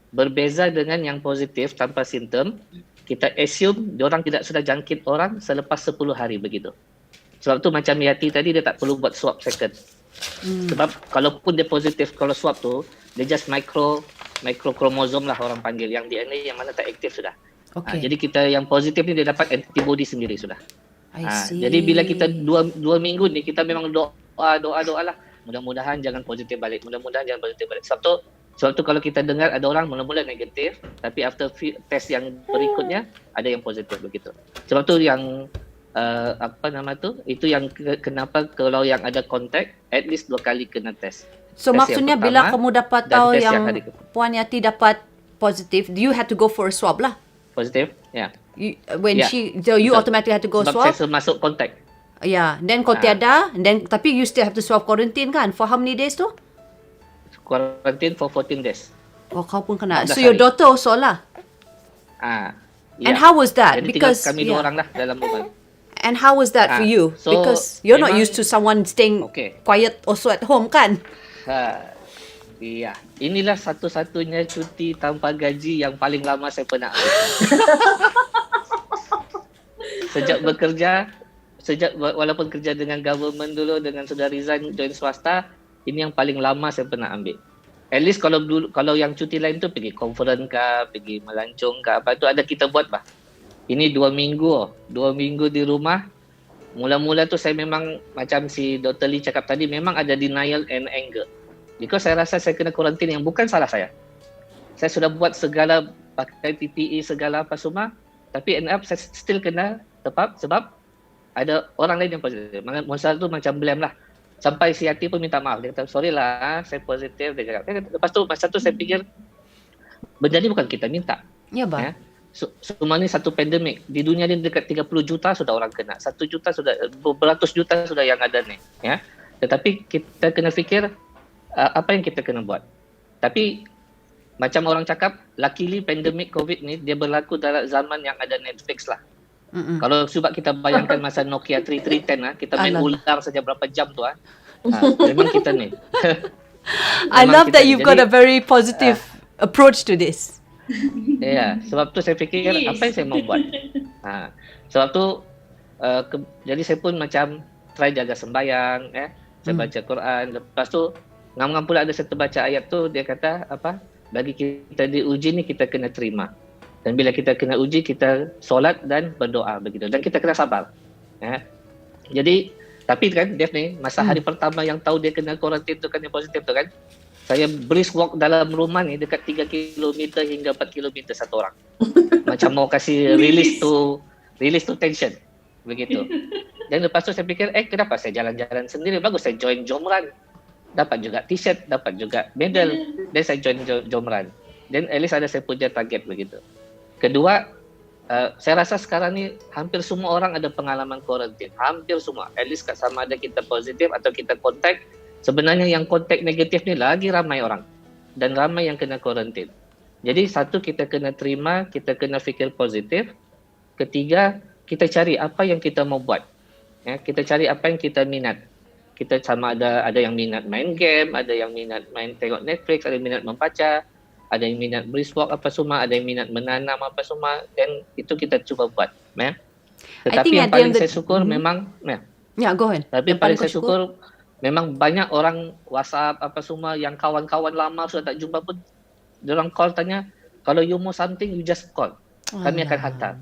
Berbeza dengan yang positif tanpa simptom, kita assume diorang tidak sudah jangkit orang selepas 10 hari begitu. Sebab tu macam Yati tadi dia tak perlu buat swab second. Sebab kalaupun dia positif, kalau swab tu dia just micro kromosom lah orang panggil, yang DNA yang mana tak aktif sudah. Okay. Jadi kita yang positif ni dia dapat antibody sendiri sudah. I see. Jadi bila kita 2 minggu ni kita memang doa lah. Mudah-mudahan jangan positif balik. Sebab tu kalau kita dengar ada orang mula-mula negatif, tapi after test yang berikutnya ada yang positif begitu. Sebab tu yang itu yang kenapa kalau yang ada kontak at least 2 kali kena test. So test maksudnya pertama, bila kamu dapat tahu test yang hari Puan Yati dapat positif, you had to go for a swab lah. positif, ya. So you Betul. automatically had to go Sebab swab. saya masuk kontak. Yeah, then kalau tiada, then tapi you still have to swab quarantine kan? For how many days tu? Quarantine for 14 days. Oh, kau pun kena. 14 So your hari. daughter also lah. And how was that? Jadi Because tinggal kami 2 orang lah dalam rumah. And how was that for you? So, Because you're not memang- used to someone staying Okay. quiet also at home kan? Iya. Inilah satu-satunya cuti tanpa gaji yang paling lama saya pernah ambil. Walaupun kerja dengan government dulu, dengan sudah resign join swasta, ini yang paling lama saya pernah ambil. At least kalau yang cuti lain tu pergi conference ke, pergi melancong ke, apa tu ada kita buat bah. Ini 2 minggu, 2 minggu di rumah. Mula-mula tu saya memang macam si Dr. Lee cakap tadi, memang ada denial and anger. Because saya rasa saya kena kuarantin yang bukan salah saya. Saya sudah buat segala, pakai PPE segala apa semua, tapi end up saya still kena tepap sebab ada orang lain yang positif. Masa tu macam blame lah. Sampai si Yati pun minta maaf. Dia kata, sorry lah, saya positif. Dia cakap. Lepas tu, masa tu saya fikir, benda ni bukan kita minta. Ya, bah. Semua ni satu pandemik. Di dunia ni dekat 30 juta sudah orang kena. 1 juta sudah, beratus juta sudah yang ada ni. Ya. Tetapi kita kena fikir, apa yang kita kena buat. Tapi, macam orang cakap, luckily pandemik COVID ni, dia berlaku dalam zaman yang ada Netflix lah. Kalau sebab kita bayangkan masa Nokia 3310 kita main ular saja berapa jam tu memang kita ni. I love that you've got a very positive approach to this. Ya, sebab tu saya fikir apa yang saya mau buat. Sebab tu jadi saya pun macam try jaga sembahyang, saya baca Quran. Lepas tu ngam-ngam pula ada satu baca ayat tu, dia kata apa? Bagi kita diuji ni kita kena terima. Dan bila kita kena uji, kita solat dan berdoa begitu. Dan kita kena sabar. Jadi Tapi kan Dev ni, masa hari pertama yang tahu dia kena quarantine tu kan, yang positif tu kan, saya brisk walk dalam rumah ni dekat 3 kilometer hingga 4 kilometer satu orang. Macam mau kasih release to tension. Begitu. Dan lepas tu saya fikir, kenapa saya jalan-jalan sendiri? Bagus saya join jom run. Dapat juga t-shirt, dapat juga medal. Dan saya join jom run. Dan at least ada saya punya target begitu. Kedua, saya rasa sekarang ni hampir semua orang ada pengalaman quarantine. Hampir semua. At least sama ada kita positif atau kita kontak. Sebenarnya yang kontak negatif ni lagi ramai orang. Dan ramai yang kena quarantine. Jadi satu, kita kena terima, kita kena fikir positif. Ketiga, kita cari apa yang kita mau buat. Ya, kita cari apa yang kita minat. Kita sama ada yang minat main game, ada yang minat main tengok Netflix, ada yang minat membaca, ada yang minat brisk walk apa semua, ada yang minat menanam apa semua, dan itu kita cuba buat. Ya. Tetapi yang paling saya syukur memang, go ahead. Tapi yang paling saya syukur memang banyak orang WhatsApp apa semua yang kawan-kawan lama sudah tak jumpa pun, diorang call tanya, kalau you mau something you just call, kami akan hantar.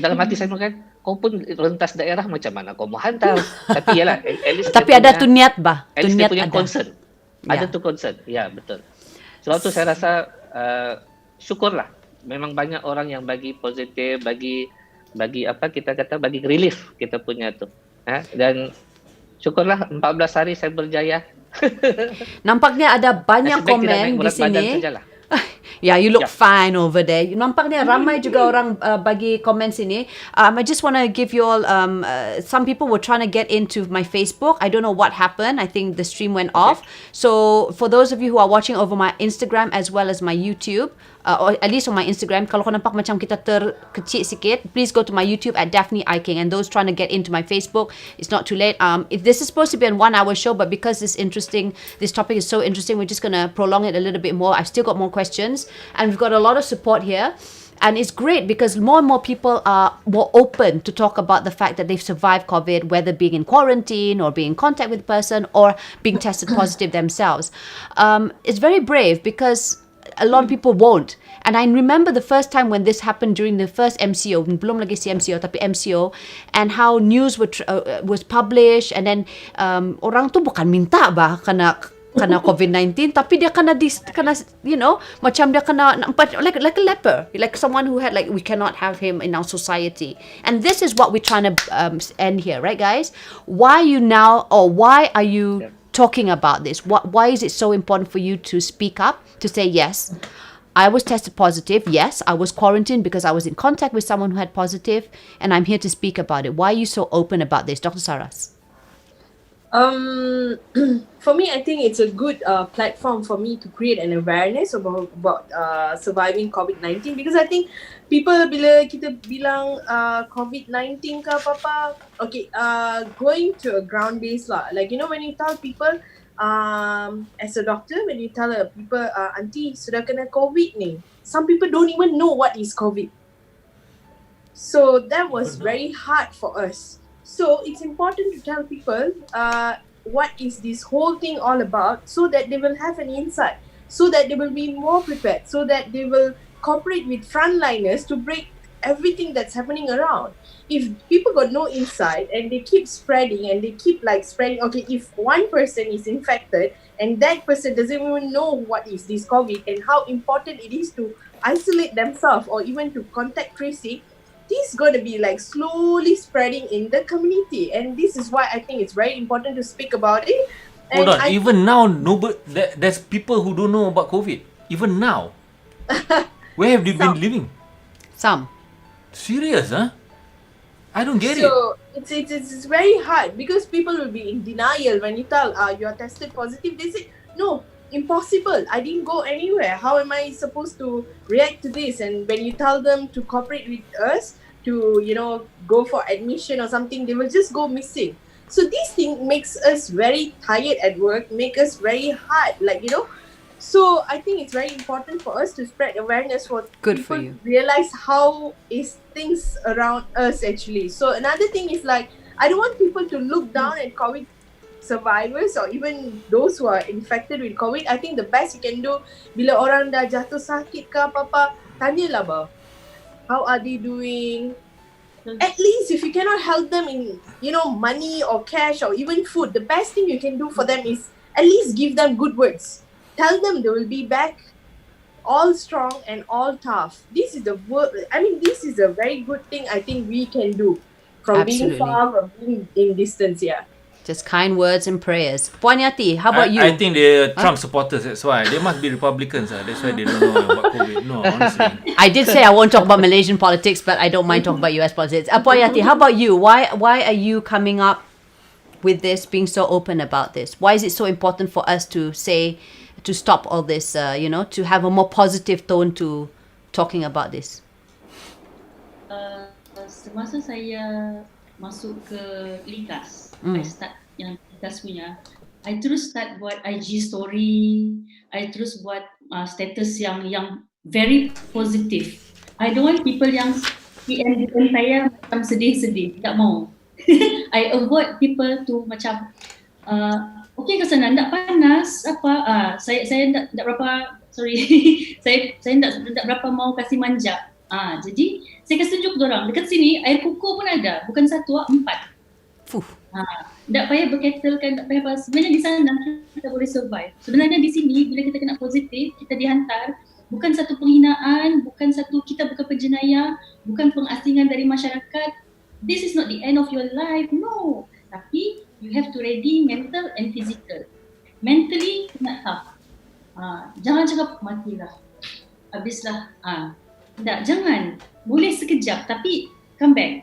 Dalam hati saya kan, kau pun rentas daerah macam mana kau mau hantar. Tapi yalah, at least tapi ada tu niat bah. At least dia punya ada. concern. Ada tu concern. Ya, betul. Sebab tu saya rasa syukurlah. Memang banyak orang yang bagi positif, bagi apa kita kata, bagi relief kita punya tu. Dan syukurlah 14 hari saya berjaya. Nampaknya ada banyak komen di sini. Yeah, you look fine over there. Nampaknya ramai juga orang bagi komen sini. I just want to give you all, some people were trying to get into my Facebook. I don't know what happened. I think the stream went off. So for those of you who are watching over my Instagram as well as my YouTube, or at least on my Instagram, kalau kau nampak macam kita terkecil sikit, please go to my YouTube at Daphne Iking. And those trying to get into my Facebook, it's not too late. If this is supposed to be a 1-hour show, but because this topic is so interesting, we're just going to prolong it a little bit more. I've still got more questions, and we've got a lot of support here. And it's great because more and more people are more open to talk about the fact that they've survived COVID, whether being in quarantine or being in contact with the person or being tested positive themselves. It's very brave because a lot of people won't. And I remember the first time when this happened during the first MCO, belum lagi MCO, tapi MCO, and how news was published, and then orang tu bukan minta bah kena COVID-19, tapi dia kena macam dia kena like a leper, like someone who had we cannot have him in our society. And this is what we're trying to end here, right guys? Why are you talking about this? Why is it so important for you to speak up, to say, yes, I was tested positive, yes, I was quarantined because I was in contact with someone who had positive, and I'm here to speak about it. Why are you so open about this, Dr. Saras? For me, I think it's a good platform for me to create an awareness about surviving COVID-19, because I think people bila kita bilang COVID-19 ke apa-apa, going to a ground base lah. Like, when you tell people, as a doctor, when you tell people, auntie sudah kena COVID ni, some people don't even know what is COVID. So that was very hard for us. So it's important to tell people what is this whole thing all about, so that they will have an insight, so that they will be more prepared, so that they will cooperate with frontliners to break everything that's happening around. If people got no insight and they keep spreading and they keep spreading, if one person is infected and that person doesn't even know what is this COVID and how important it is to isolate themselves or even to contact tracing, this is going to be slowly spreading in the community. And this is why I think it's very important to speak about it. And hold on, even now, there's people who don't know about COVID. Even now. Where have they been living? Some. Serious, huh? I don't get it. So it's very hard because people will be in denial when you tell you're tested positive. They say, no, impossible. I didn't go anywhere. How am I supposed to react to this? And when you tell them to cooperate with us, to go for admission or something, they will just go missing. So this thing makes us very tired at work, make us very hard, So I think it's very important for us to spread awareness for Good people for you. to realize how is things around us actually. So another thing is I don't want people to look down at COVID survivors or even those who are infected with COVID. I think the best you can do, bila orang dah jatuh sakit ke apa-apa, tanyalah bah, how are they doing? at least if you cannot help them in, money or cash or even food, the best thing you can do for them is at least give them good words. Tell them they will be back all strong and all tough. This is this is a very good thing I think we can do from being Absolutely. far, from being in distance, yeah. Just kind words and prayers. Puan Yati, how about you? I think they're Trump supporters. That's why they must be Republicans. That's why they don't know about COVID. No, honestly. I did say I won't talk about Malaysian politics, but I don't mind talking about US politics. Puan Yati, how about you? Why are you coming up with this, being so open about this? Why is it so important for us to stop all this, to have a more positive tone to talking about this? Semasa saya masuk ke Likas, I start yang Likas punya, I terus start buat IG story, I terus buat status yang very positif. I don't want people yang PM saya macam sedih-sedih, tak mau. I avoid people to macam okay ke sana, tak panas apa, saya tak berapa saya tak berapa mau kasih manja. Jadi saya kasi tunjuk dorang dekat sini air kukuh pun ada, bukan 1, 4. Tak payah berketelkan, tak payah apa. Sebenarnya di sana kita boleh survive. Sebenarnya di sini bila kita kena positif, kita dihantar, bukan satu penghinaan, kita bukan penjenayah, bukan pengasingan dari masyarakat. This is not the end of your life, no. Tapi you have to ready mental and physical. Mentally kena tough. Jangan cakap matilah, habislah. Tak, jangan. Boleh sekejap tapi come back.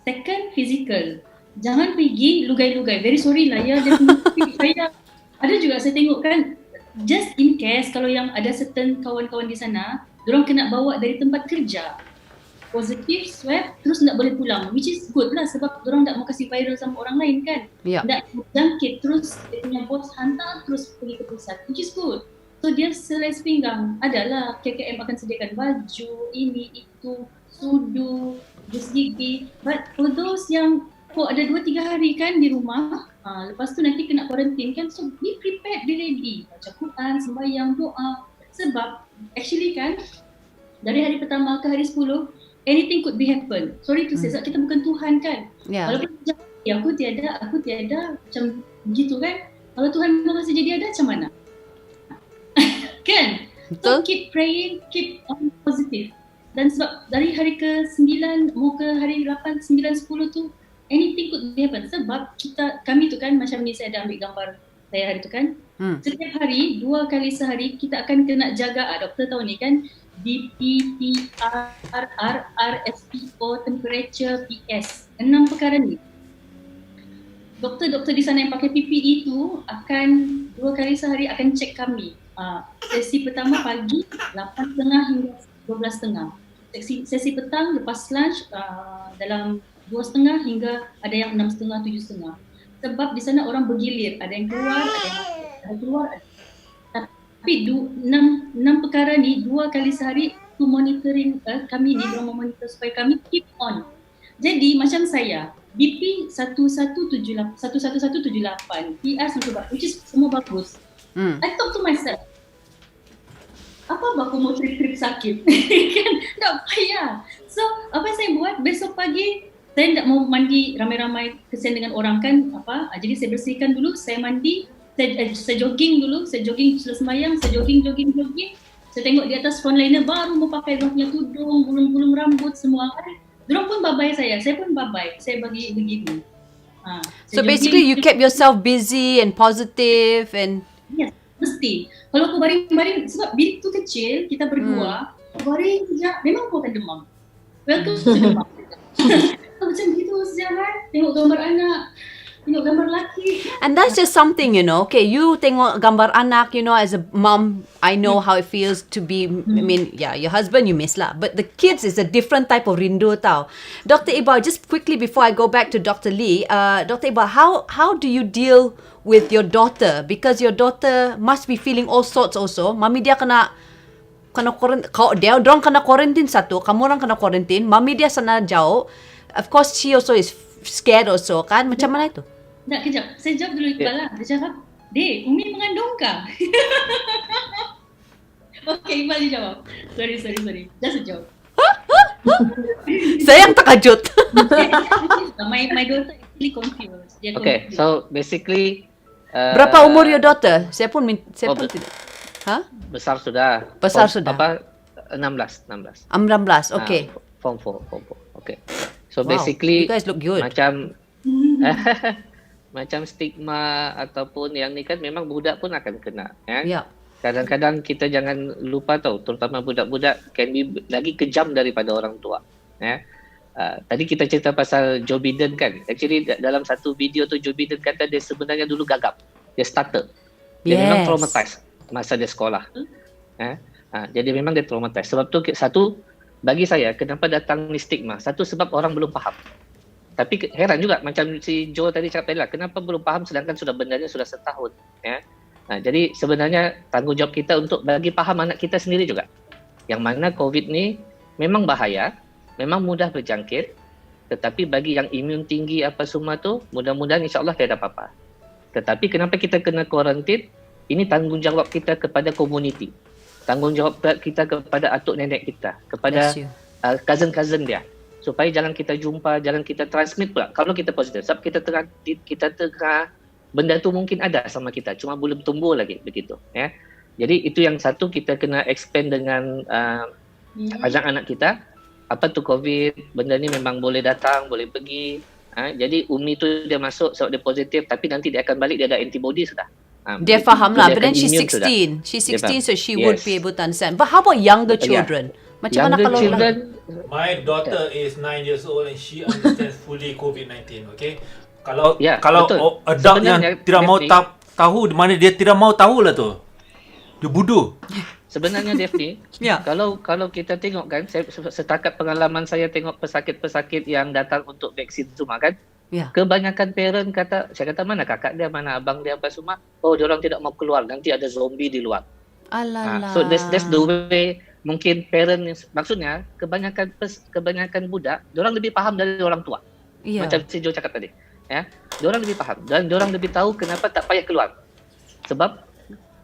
Second, physical. Jangan pergi lugai-lugai. Very sorry lah ya. Saya ada juga saya tengok kan, just in case kalau yang ada certain kawan-kawan di sana, diorang kena bawa dari tempat kerja. Positif, swab, terus tak boleh pulang. Which is good lah sebab diorang tak mau kasih viral sama orang lain kan. Yeah. Tak jangkit, terus dia punya bos hantar terus pergi ke pusat. Which is good. So dia seles pinggang, adalah KKM akan sediakan baju, ini, itu, sudu, jus gigi. But for those yang ada 2-3 hari kan di rumah, lepas tu nanti kena quarantine kan, so be prepared, be ready. Baca Quran, sembahyang, doa. Sebab actually kan, dari hari pertama ke hari 10, anything could be happen. Sorry to say, sebab kita bukan Tuhan kan. Yeah. Walaupun aku tiada, macam begitu kan. Kalau Tuhan mau kasi jadi ada, macam mana? Kan? So keep praying, keep positive. Dan sebab dari hari ke-9 mau ke hari 8, 9, 10 tu anything could happen. Sebab kami tu kan macam ni, saya ada ambil gambar saya hari tu kan. Setiap hari 2 kali sehari kita akan kena jaga, doktor tahu ni kan, BP, PR, RSPO, temperature, PS. 6 perkara ni. Doktor-doktor di sana yang pakai PPE tu akan 2 kali sehari akan cek kami. Sesi pertama pagi 8.30 hingga 12.30. Sesi petang lepas lunch dalam 2.30 hingga ada yang 6.30, 7.30. Sebab di sana orang bergilir, ada yang keluar, ada yang keluar. Tapi 6 perkara ni 2 kali sehari tu monitoring kami ni, orang memonitor supaya kami keep on. Jadi macam saya, BP 1178, PR 1, which is semua bagus. I talk to myself, apa aku mau trip-trip sakit? Kan tak payah. So apa yang saya buat, besok pagi saya tak mau mandi ramai-ramai, kesian dengan orang kan jadi saya bersihkan dulu, saya mandi, saya jogging dulu, saya jogging setelah sembahyang, saya jogging, saya tengok di atas frontliner baru mau pakai dia punya tudung, gulung-gulung rambut semua kan. Diorang pun babai saya pun babai, saya bagi begini. So basically you kept yourself busy and positive and yes, mesti. Kalau aku baring-baring, sebab bilik tu kecil, kita berdua, baring sekejap, memang aku akan demam. Welcome to demam. Macam gitu sekejap kan, tengok gambar anak, tengok gambar lelaki. And that's just something, okay, you tengok gambar anak, as a mom, I know how it feels to be, I mean, yeah, your husband you miss lah, but the kids is a different type of rindu tau. Dr. Iqbal, just quickly before I go back to Dr. Lee, Dr. Iqbal, how do you deal with your daughter? Because your daughter must be feeling all sorts also. Mami dia kena quarantine, dorang kena quarantine satu, kamu orang kena quarantine, mami dia sana jauh. Of course, she also is scared also kan. Macam mana itu? Tak, kejap. Saya jawab dulu Iqbal lah. Dia cakap, Dek, Umi mengandung kah? Okay, Iqbal dia jawab. Sorry. Just a joke. Saya yang terkejut. My daughter actually confused. Dia Okay, confused. so basically Berapa umur your daughter? Saya pun tidak. Ha? besar sudah. Besar Form- sudah. Apa 16. 16. Okay. Form 4. Okay. So Wow, basically you guys look good. macam macam stigma ataupun yang ni kan memang budak pun akan kena, ya. Ya. Kadang-kadang kita jangan lupa tahu, terutama budak-budak can be lagi kejam daripada orang tua, ya. Tadi kita cerita pasal Joe Biden kan. Actually dalam satu video tu Joe Biden kata dia sebenarnya dulu gagap. Dia starter. Dia memang Yes. traumatized masa dia sekolah. Jadi memang dia traumatized. Sebab tu satu, bagi saya kenapa datang ni stigma. Satu sebab orang belum faham. Tapi heran juga macam si Joe tadi cakap tadi lah, kenapa belum faham sedangkan sudah bendanya sudah setahun, ya. Jadi sebenarnya tanggungjawab kita untuk bagi faham anak kita sendiri juga. Yang mana COVID ni memang bahaya, memang mudah berjangkit, tetapi bagi yang imun tinggi apa semua tu, mudah-mudahan insya-Allah tiada apa-apa. Tetapi kenapa kita kena kuarantin? Ini tanggungjawab kita kepada komuniti. Tanggungjawab kita kepada atuk nenek kita, kepada Bless you. cousin-cousin dia. Supaya jangan kita jumpa, jangan kita transmit pula. Kalau kita positif, sebab kita tengah benda tu mungkin ada sama kita, cuma belum tumbuh lagi begitu, ya. Jadi itu yang satu kita kena expand dengan anak-anak kita. Apa tu COVID, benda ni memang boleh datang, boleh pergi. Jadi Umi tu dia masuk sebab dia positif, tapi nanti dia akan balik, dia ada antibody sudah. Dia faham lah, dia but then akan she's immune sudah. 16. She's Dia 16, faham. so she would Yes. be able to understand. But how about younger Yeah. children? Macam mana Younger kalau children, My daughter is 9 years old and she understands fully COVID-19. Okay. Kalau Ya, kalau betul. adult yang Sebenarnya, tidak mau Daphne- tahu, di mana dia tidak mau tahu lah tu. Dia bodoh. sebenarnya Daphne, Ya. kalau kita tengok kan, saya setakat pengalaman saya tengok pesakit-pesakit yang datang untuk vaksin semua kan, Ya. kebanyakan parent saya kata mana kakak dia, mana abang dia apa semua, oh dia orang tidak mau keluar, nanti ada zombie di luar. Alala. So that's the way mungkin parent, maksudnya kebanyakan budak, dia orang lebih faham dari orang tua. Ya. Macam si Joe cakap tadi, ya. Dia orang lebih faham dan dia orang lebih tahu kenapa tak payah keluar. Sebab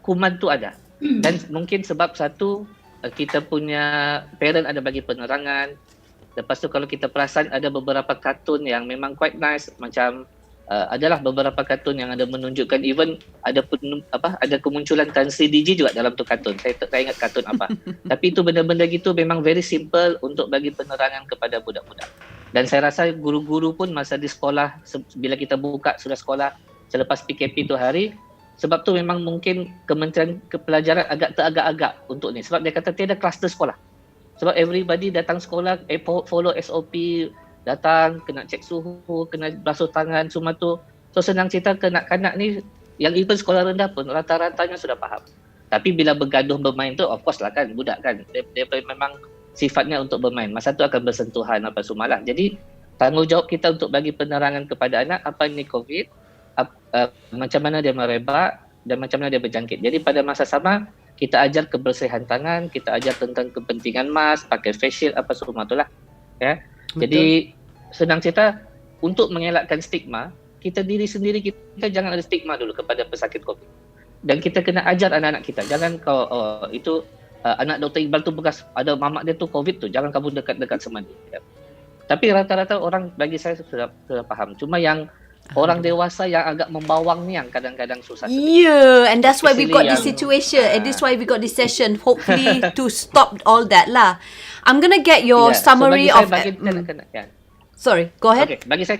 kuman tu ada. Dan mungkin sebab satu, kita punya parent ada bagi penerangan. Lepas tu kalau kita perasan ada beberapa kartun yang memang quite nice, macam adalah beberapa kartun yang ada menunjukkan even ada kemunculan Tan Sri Digi juga dalam tu kartun. Saya tak ingat kartun apa. Tapi itu benda-benda gitu memang very simple untuk bagi penerangan kepada budak-budak. Dan saya rasa guru-guru pun masa di sekolah, bila kita buka sudah sekolah selepas PKP tu hari, sebab tu memang mungkin Kementerian Kepelajaran agak teragak-agak untuk ni. Sebab dia kata tiada kluster sekolah. Sebab everybody datang sekolah, follow SOP, datang, kena cek suhu, kena basuh tangan, semua tu. So senang cerita kanak-kanak ni, yang even sekolah rendah pun rata-ratanya sudah faham. Tapi bila bergaduh bermain tu, of course lah kan, budak kan. Dia memang sifatnya untuk bermain. Masa tu akan bersentuhan apa semua lah. Jadi tanggungjawab kita untuk bagi penerangan kepada anak, apa ini COVID, macam mana dia merebak dan macam mana dia berjangkit. Jadi pada masa sama, kita ajar kebersihan tangan, kita ajar tentang kepentingan mask, pakai face shield, apa semua tu lah. Ya. Jadi senang cerita, untuk mengelakkan stigma, kita diri sendiri kita jangan ada stigma dulu kepada pesakit COVID. Dan kita kena ajar anak-anak kita. Jangan itu anak Dr. Iqbal tu bekas ada mamak dia tu COVID tu, jangan kamu dekat-dekat sama dia. Tapi rata-rata orang bagi saya sudah faham. Cuma yang orang dewasa yang agak membawang ni yang kadang-kadang susah. Yeah, and that's why we got this Especially situation, and that's why we got this session, hopefully to stop all that lah. I'm gonna get your summary so of. bagi kanak-kanak, Sorry, go ahead. Okay, bagi saya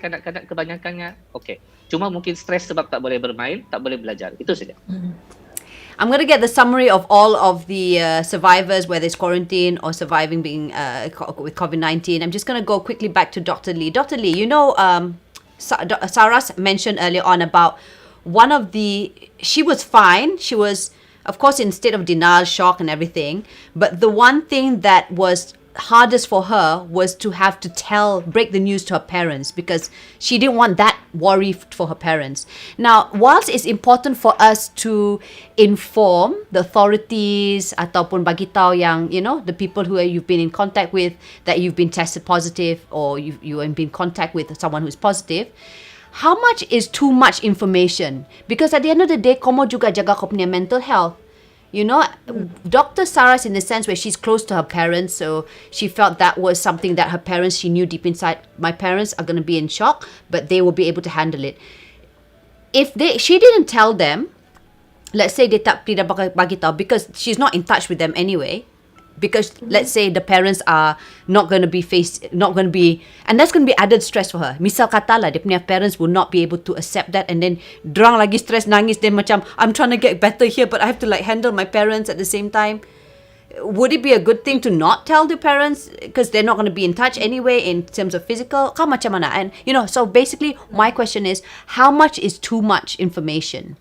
kanak-kanak kebanyakannya okay. Cuma mungkin stres sebab tak boleh bermain, tak boleh belajar. Itu saja. I'm going to get the summary of all of the survivors, whether it's quarantine or surviving being with COVID-19. I'm just going to go quickly back to Dr. Lee. Dr. Lee, you know, Saras mentioned earlier on about she was fine. She was, of course, in state of denial, shock and everything. But the one thing that was hardest for her was to have to break the news to her parents, because she didn't want that worry for her parents. Now, whilst it's important for us to inform the authorities ataupun bagi tahu yang, you know, the people who you've been in contact with that you've been tested positive, or you have been in contact with someone who's positive, how much is too much information? Because at the end of the day, kamu juga jaga kau punya mental health. You know, Dr. Sarah's in the sense where she's close to her parents, so she felt that was something that her parents, she knew deep inside, my parents are going to be in shock, but they will be able to handle it. If she didn't tell them, let's say dia tidak bagi tahu, because she's not in touch with them anyway, because let's say the parents are not going to be and that's going to be added stress for her. Misal kata lah, dia punya parents will not be able to accept that, and then drang lagi stress, nangis, then macam I'm trying to get better here, but I have to like handle my parents at the same time. Would it be a good thing to not tell the parents because they're not going to be in touch anyway in terms of physical? Kau macam mana? And you know, so basically my question is, how much is too much information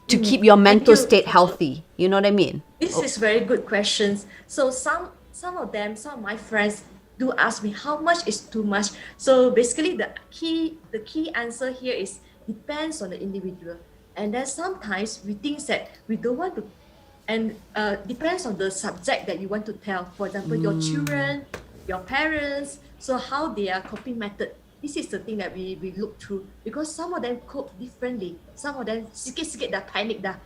to keep your mental state healthy? You know what I mean? This is very good questions. So some of my friends do ask me how much is too much. So basically the key answer here is depends on the individual. And then sometimes we think that we don't want to, and depends on the subject that you want to tell. For example, your children, your parents, so how their coping method. This is the thing that we look through, because some of them cope differently. Some of them sikit-sikit dah panic dah.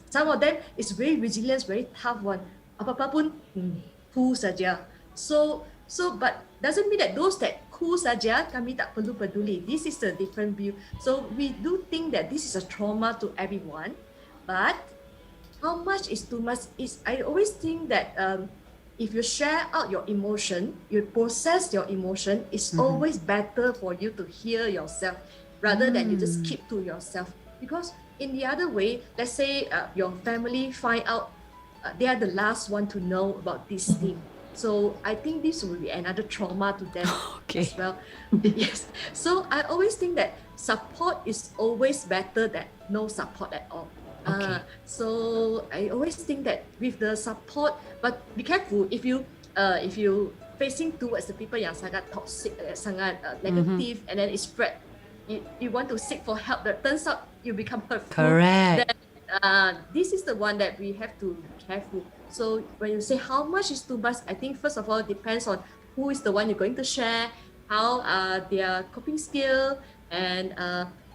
Some of them is very resilient, very tough one. Apa-apa pun cool saja. So but doesn't mean that those that cool saja kami tak perlu peduli. This is a different view. So we do think that this is a trauma to everyone, but how much is too much is, I always think that if you share out your emotion, you process your emotion, it's always better for you to hear yourself rather than you just keep to yourself. Because in the other way, let's say your family find out they are the last one to know about this thing. So I think this will be another trauma to them as well. Yes. So I always think that support is always better than no support at all. So I always think that with the support, but be careful if you facing towards the people yang sangat toxic, sangat negative, and then it spread. You want to seek for help, that turns out you become hurtful. Correct. Then, this is the one that we have to be careful. So when you say how much is too much, I think first of all it depends on who is the one you're going to share, how their coping skill, and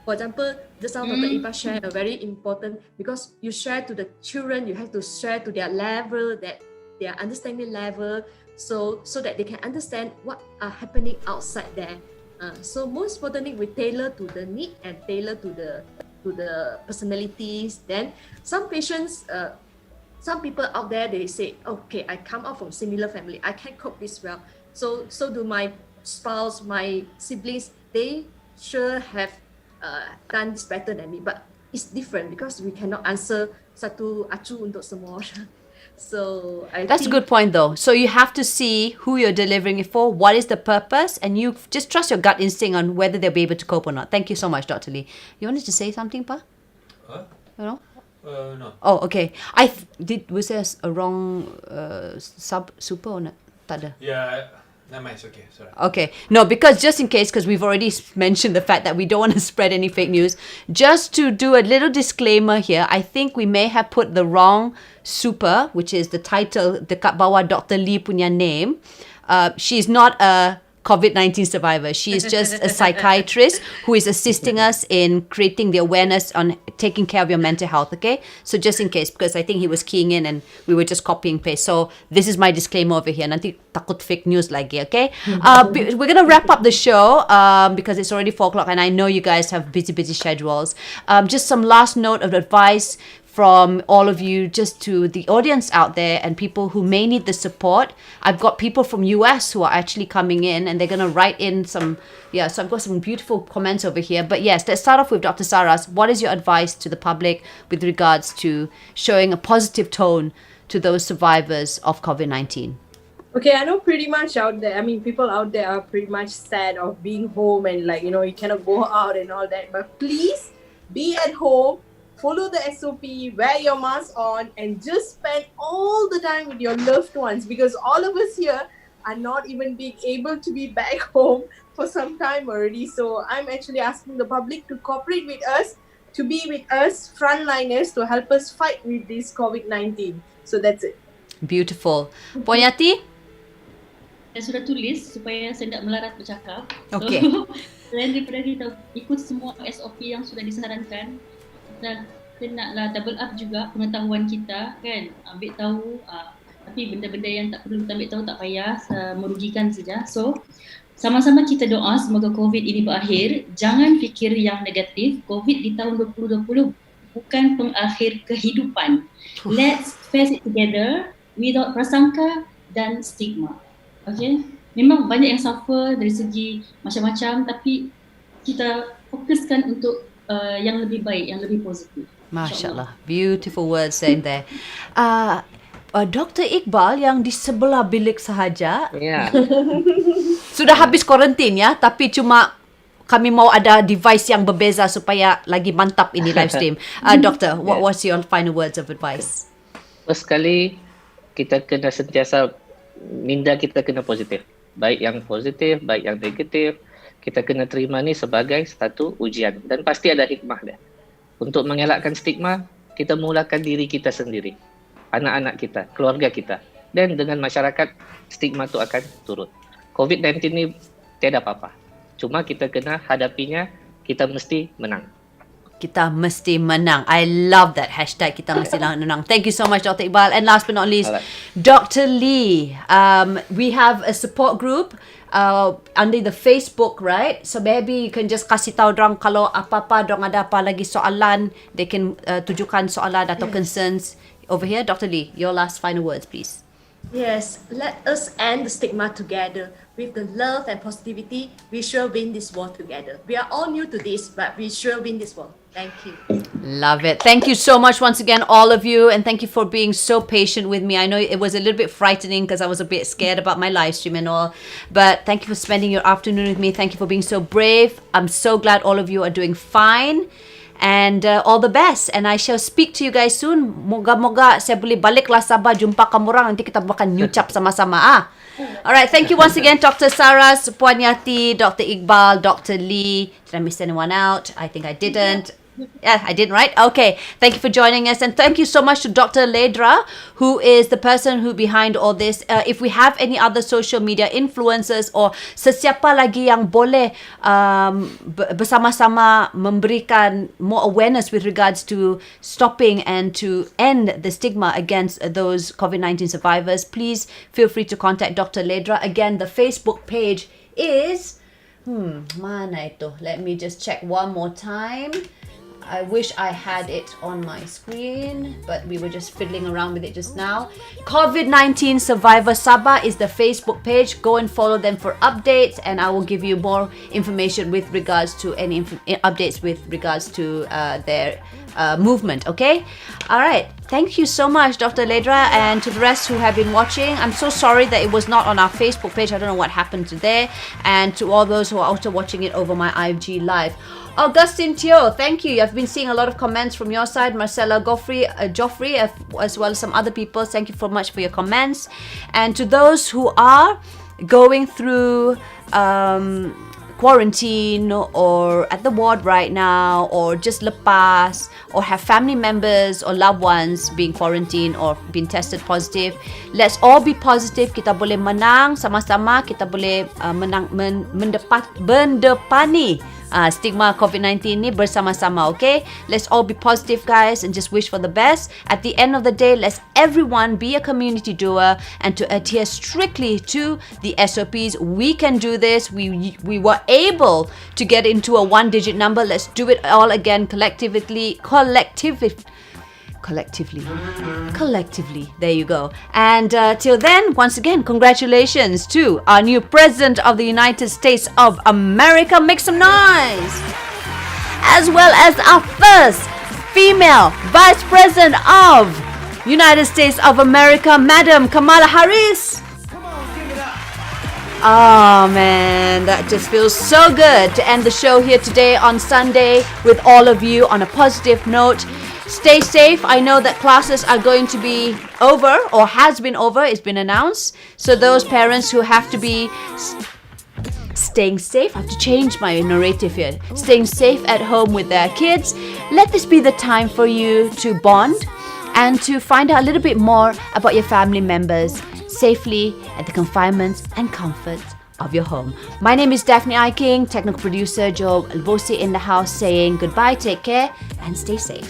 for example, just now Dr. Iba shared a very important, because you share to the children, you have to share to their level, that their understanding level, so that they can understand what are happening outside there. So most importantly, we tailor to the need and tailor to the personalities. Then some patients, some people out there, they say, okay, I come out from similar family, I can cope this well. So do my spouse, my siblings, they sure have done this better than me, but it's different because we cannot answer satu acu untuk semua. So that's a good point though. So you have to see who you're delivering it for, what is the purpose, and you just trust your gut instinct on whether they'll be able to cope or not. Thank you so much, Dr. Lee. You wanted to say something, Pa? Huh? You know? No. Oh, okay. Was there a wrong super or not? Tak ada. Yeah, never mind, it's okay, sorry. Okay. No, because just in case, because we've already mentioned the fact that we don't want to spread any fake news, just to do a little disclaimer here, I think we may have put the wrong super, which is the title dekat bawah Dr. Lee punya name. She's not a COVID-19 survivor. She is just a psychiatrist who is assisting us in creating the awareness on taking care of your mental health, okay? So just in case, because I think he was keying in and we were just copying paste. So this is my disclaimer over here. Nanti takut fake news lagi, okay? We're going to wrap up the show because it's already 4 o'clock and I know you guys have busy schedules. Just some last note of advice from all of you, just to the audience out there and people who may need the support. I've got people from US who are actually coming in and they're going to write in some, so I've got some beautiful comments over here. But yes, let's start off with Dr. Saras. What is your advice to the public with regards to showing a positive tone to those survivors of COVID-19? Okay, I know pretty much out there, people out there are pretty much sad of being home and you cannot go out and all that. But please be at home. Follow the SOP, wear your mask on, and just spend all the time with your loved ones, because all of us here are not even being able to be back home for some time already. So I'm actually asking the public to cooperate with us, to be with us, frontliners, to help us fight with this COVID-19. So that's it. Beautiful. Puan Yati? Saya sudah tulis supaya saya tidak melarat bercakap. Okay. Selain daripada kita ikut semua SOP yang sudah disarankan, dan kita naklah double up juga pengetahuan kita kan, ambil tahu tapi benda-benda yang tak perlu kita ambil tahu tak payah, merugikan saja. So sama-sama kita doa semoga COVID ini berakhir. Jangan fikir yang negatif. COVID di tahun 2020 bukan pengakhir kehidupan. Let's face it together without prasangka dan stigma. Okay? Memang banyak yang suffer dari segi macam-macam, tapi kita fokuskan untuk yang lebih baik, yang lebih positif. Masya Allah. Beautiful words saying there. Dr. Iqbal yang di sebelah bilik sahaja Ya. sudah habis kuarantin ya, tapi cuma kami mau ada device yang berbeza supaya lagi mantap ini live stream. Doctor, what was your final words of advice? First sekali, kita kena sentiasa minda kita kena positif. Baik yang positif, baik yang negatif. Kita kena terima ni sebagai satu ujian. Dan pasti ada hikmah dia. Untuk mengelakkan stigma, kita mulakan diri kita sendiri. Anak-anak kita, keluarga kita. Dan dengan masyarakat, stigma itu akan turun. Covid-19 ni tiada apa-apa. Cuma kita kena hadapinya, kita mesti menang. Kita mesti menang. I love that hashtag, kita mesti menang. Thank you so much, Dr. Iqbal. And last but not least, Alright. Dr. Lee. We have a support group under the Facebook, right? So maybe you can just kasih tahu dorang kalau apa-apa, dorang ada apa lagi soalan, they can tujukan soalan atau concerns over here. Dr. Lee, your last final words, please. Yes, let us end the stigma together. With the love and positivity, we shall win this war together. We are all new to this, but we shall win this war. Thank you. Love it. Thank you so much once again, all of you. And thank you for being so patient with me. I know it was a little bit frightening because I was a bit scared about my live stream and all. But thank you for spending your afternoon with me. Thank you for being so brave. I'm so glad all of you are doing fine. And all the best. And I shall speak to you guys soon. Moga-moga saya boleh baliklah Sabah jumpa kamu orang. Nanti kita makan nyucap sama-sama. Alright, thank you once again, Dr. Saras, Puan Yati, Dr. Iqbal, Dr. Lee. Did I miss anyone out? I think I didn't. Yeah, I did, right? Okay. Thank you for joining us. And thank you so much to Dr. Ledra, who is the person who behind all this. If we have any other social media influencers or sesiapa lagi yang boleh bersama-sama memberikan more awareness with regards to stopping and to end the stigma against those COVID-19 survivors, please feel free to contact Dr. Ledra. Again, the Facebook page is... mana itu? Let me just check one more time. I wish I had it on my screen, but we were just fiddling around with it just now. COVID-19 Survivor Sabah is the Facebook page. Go and follow them for updates, and I will give you more information with regards to any updates with regards to their movement, okay? All right. Thank you so much, Dr. Ledra, and to the rest who have been watching. I'm so sorry that it was not on our Facebook page. I don't know what happened to there. And to all those who are also watching it over my IFG Live. Augustine Teo, thank you. I've been seeing a lot of comments from your side. Marcella Joffrey, as well as some other people. Thank you so much for your comments. And to those who are going through quarantine or at the ward right now, or just lepas, or have family members or loved ones being quarantined or been tested positive, let's all be positive. Kita boleh menang sama-sama. Kita boleh mendepani stigma COVID-19 ni bersama-sama, okay? Let's all be positive, guys, and just wish for the best. At the end of the day, let's everyone be a community doer and to adhere strictly to the SOPs. We can do this. We were able to get into a one-digit number. Let's do it all again collectively. There you go. And till then, once again, congratulations to our new President of the United States of America. Make some noise! As well as our first female Vice President of United States of America, Madam Kamala Harris. Oh man, that just feels so good to end the show here today on Sunday with all of you on a positive note. Stay safe. I know that classes are going to be over, or has been over. It's been announced. So those parents who have to be staying safe, I have to change my narrative here. Staying safe at home with their kids. Let this be the time for you to bond and to find out a little bit more about your family members safely at the confinements and comforts of your home. My name is Daphne I. King, technical producer Joe Albosi in the house, saying goodbye, take care, and stay safe.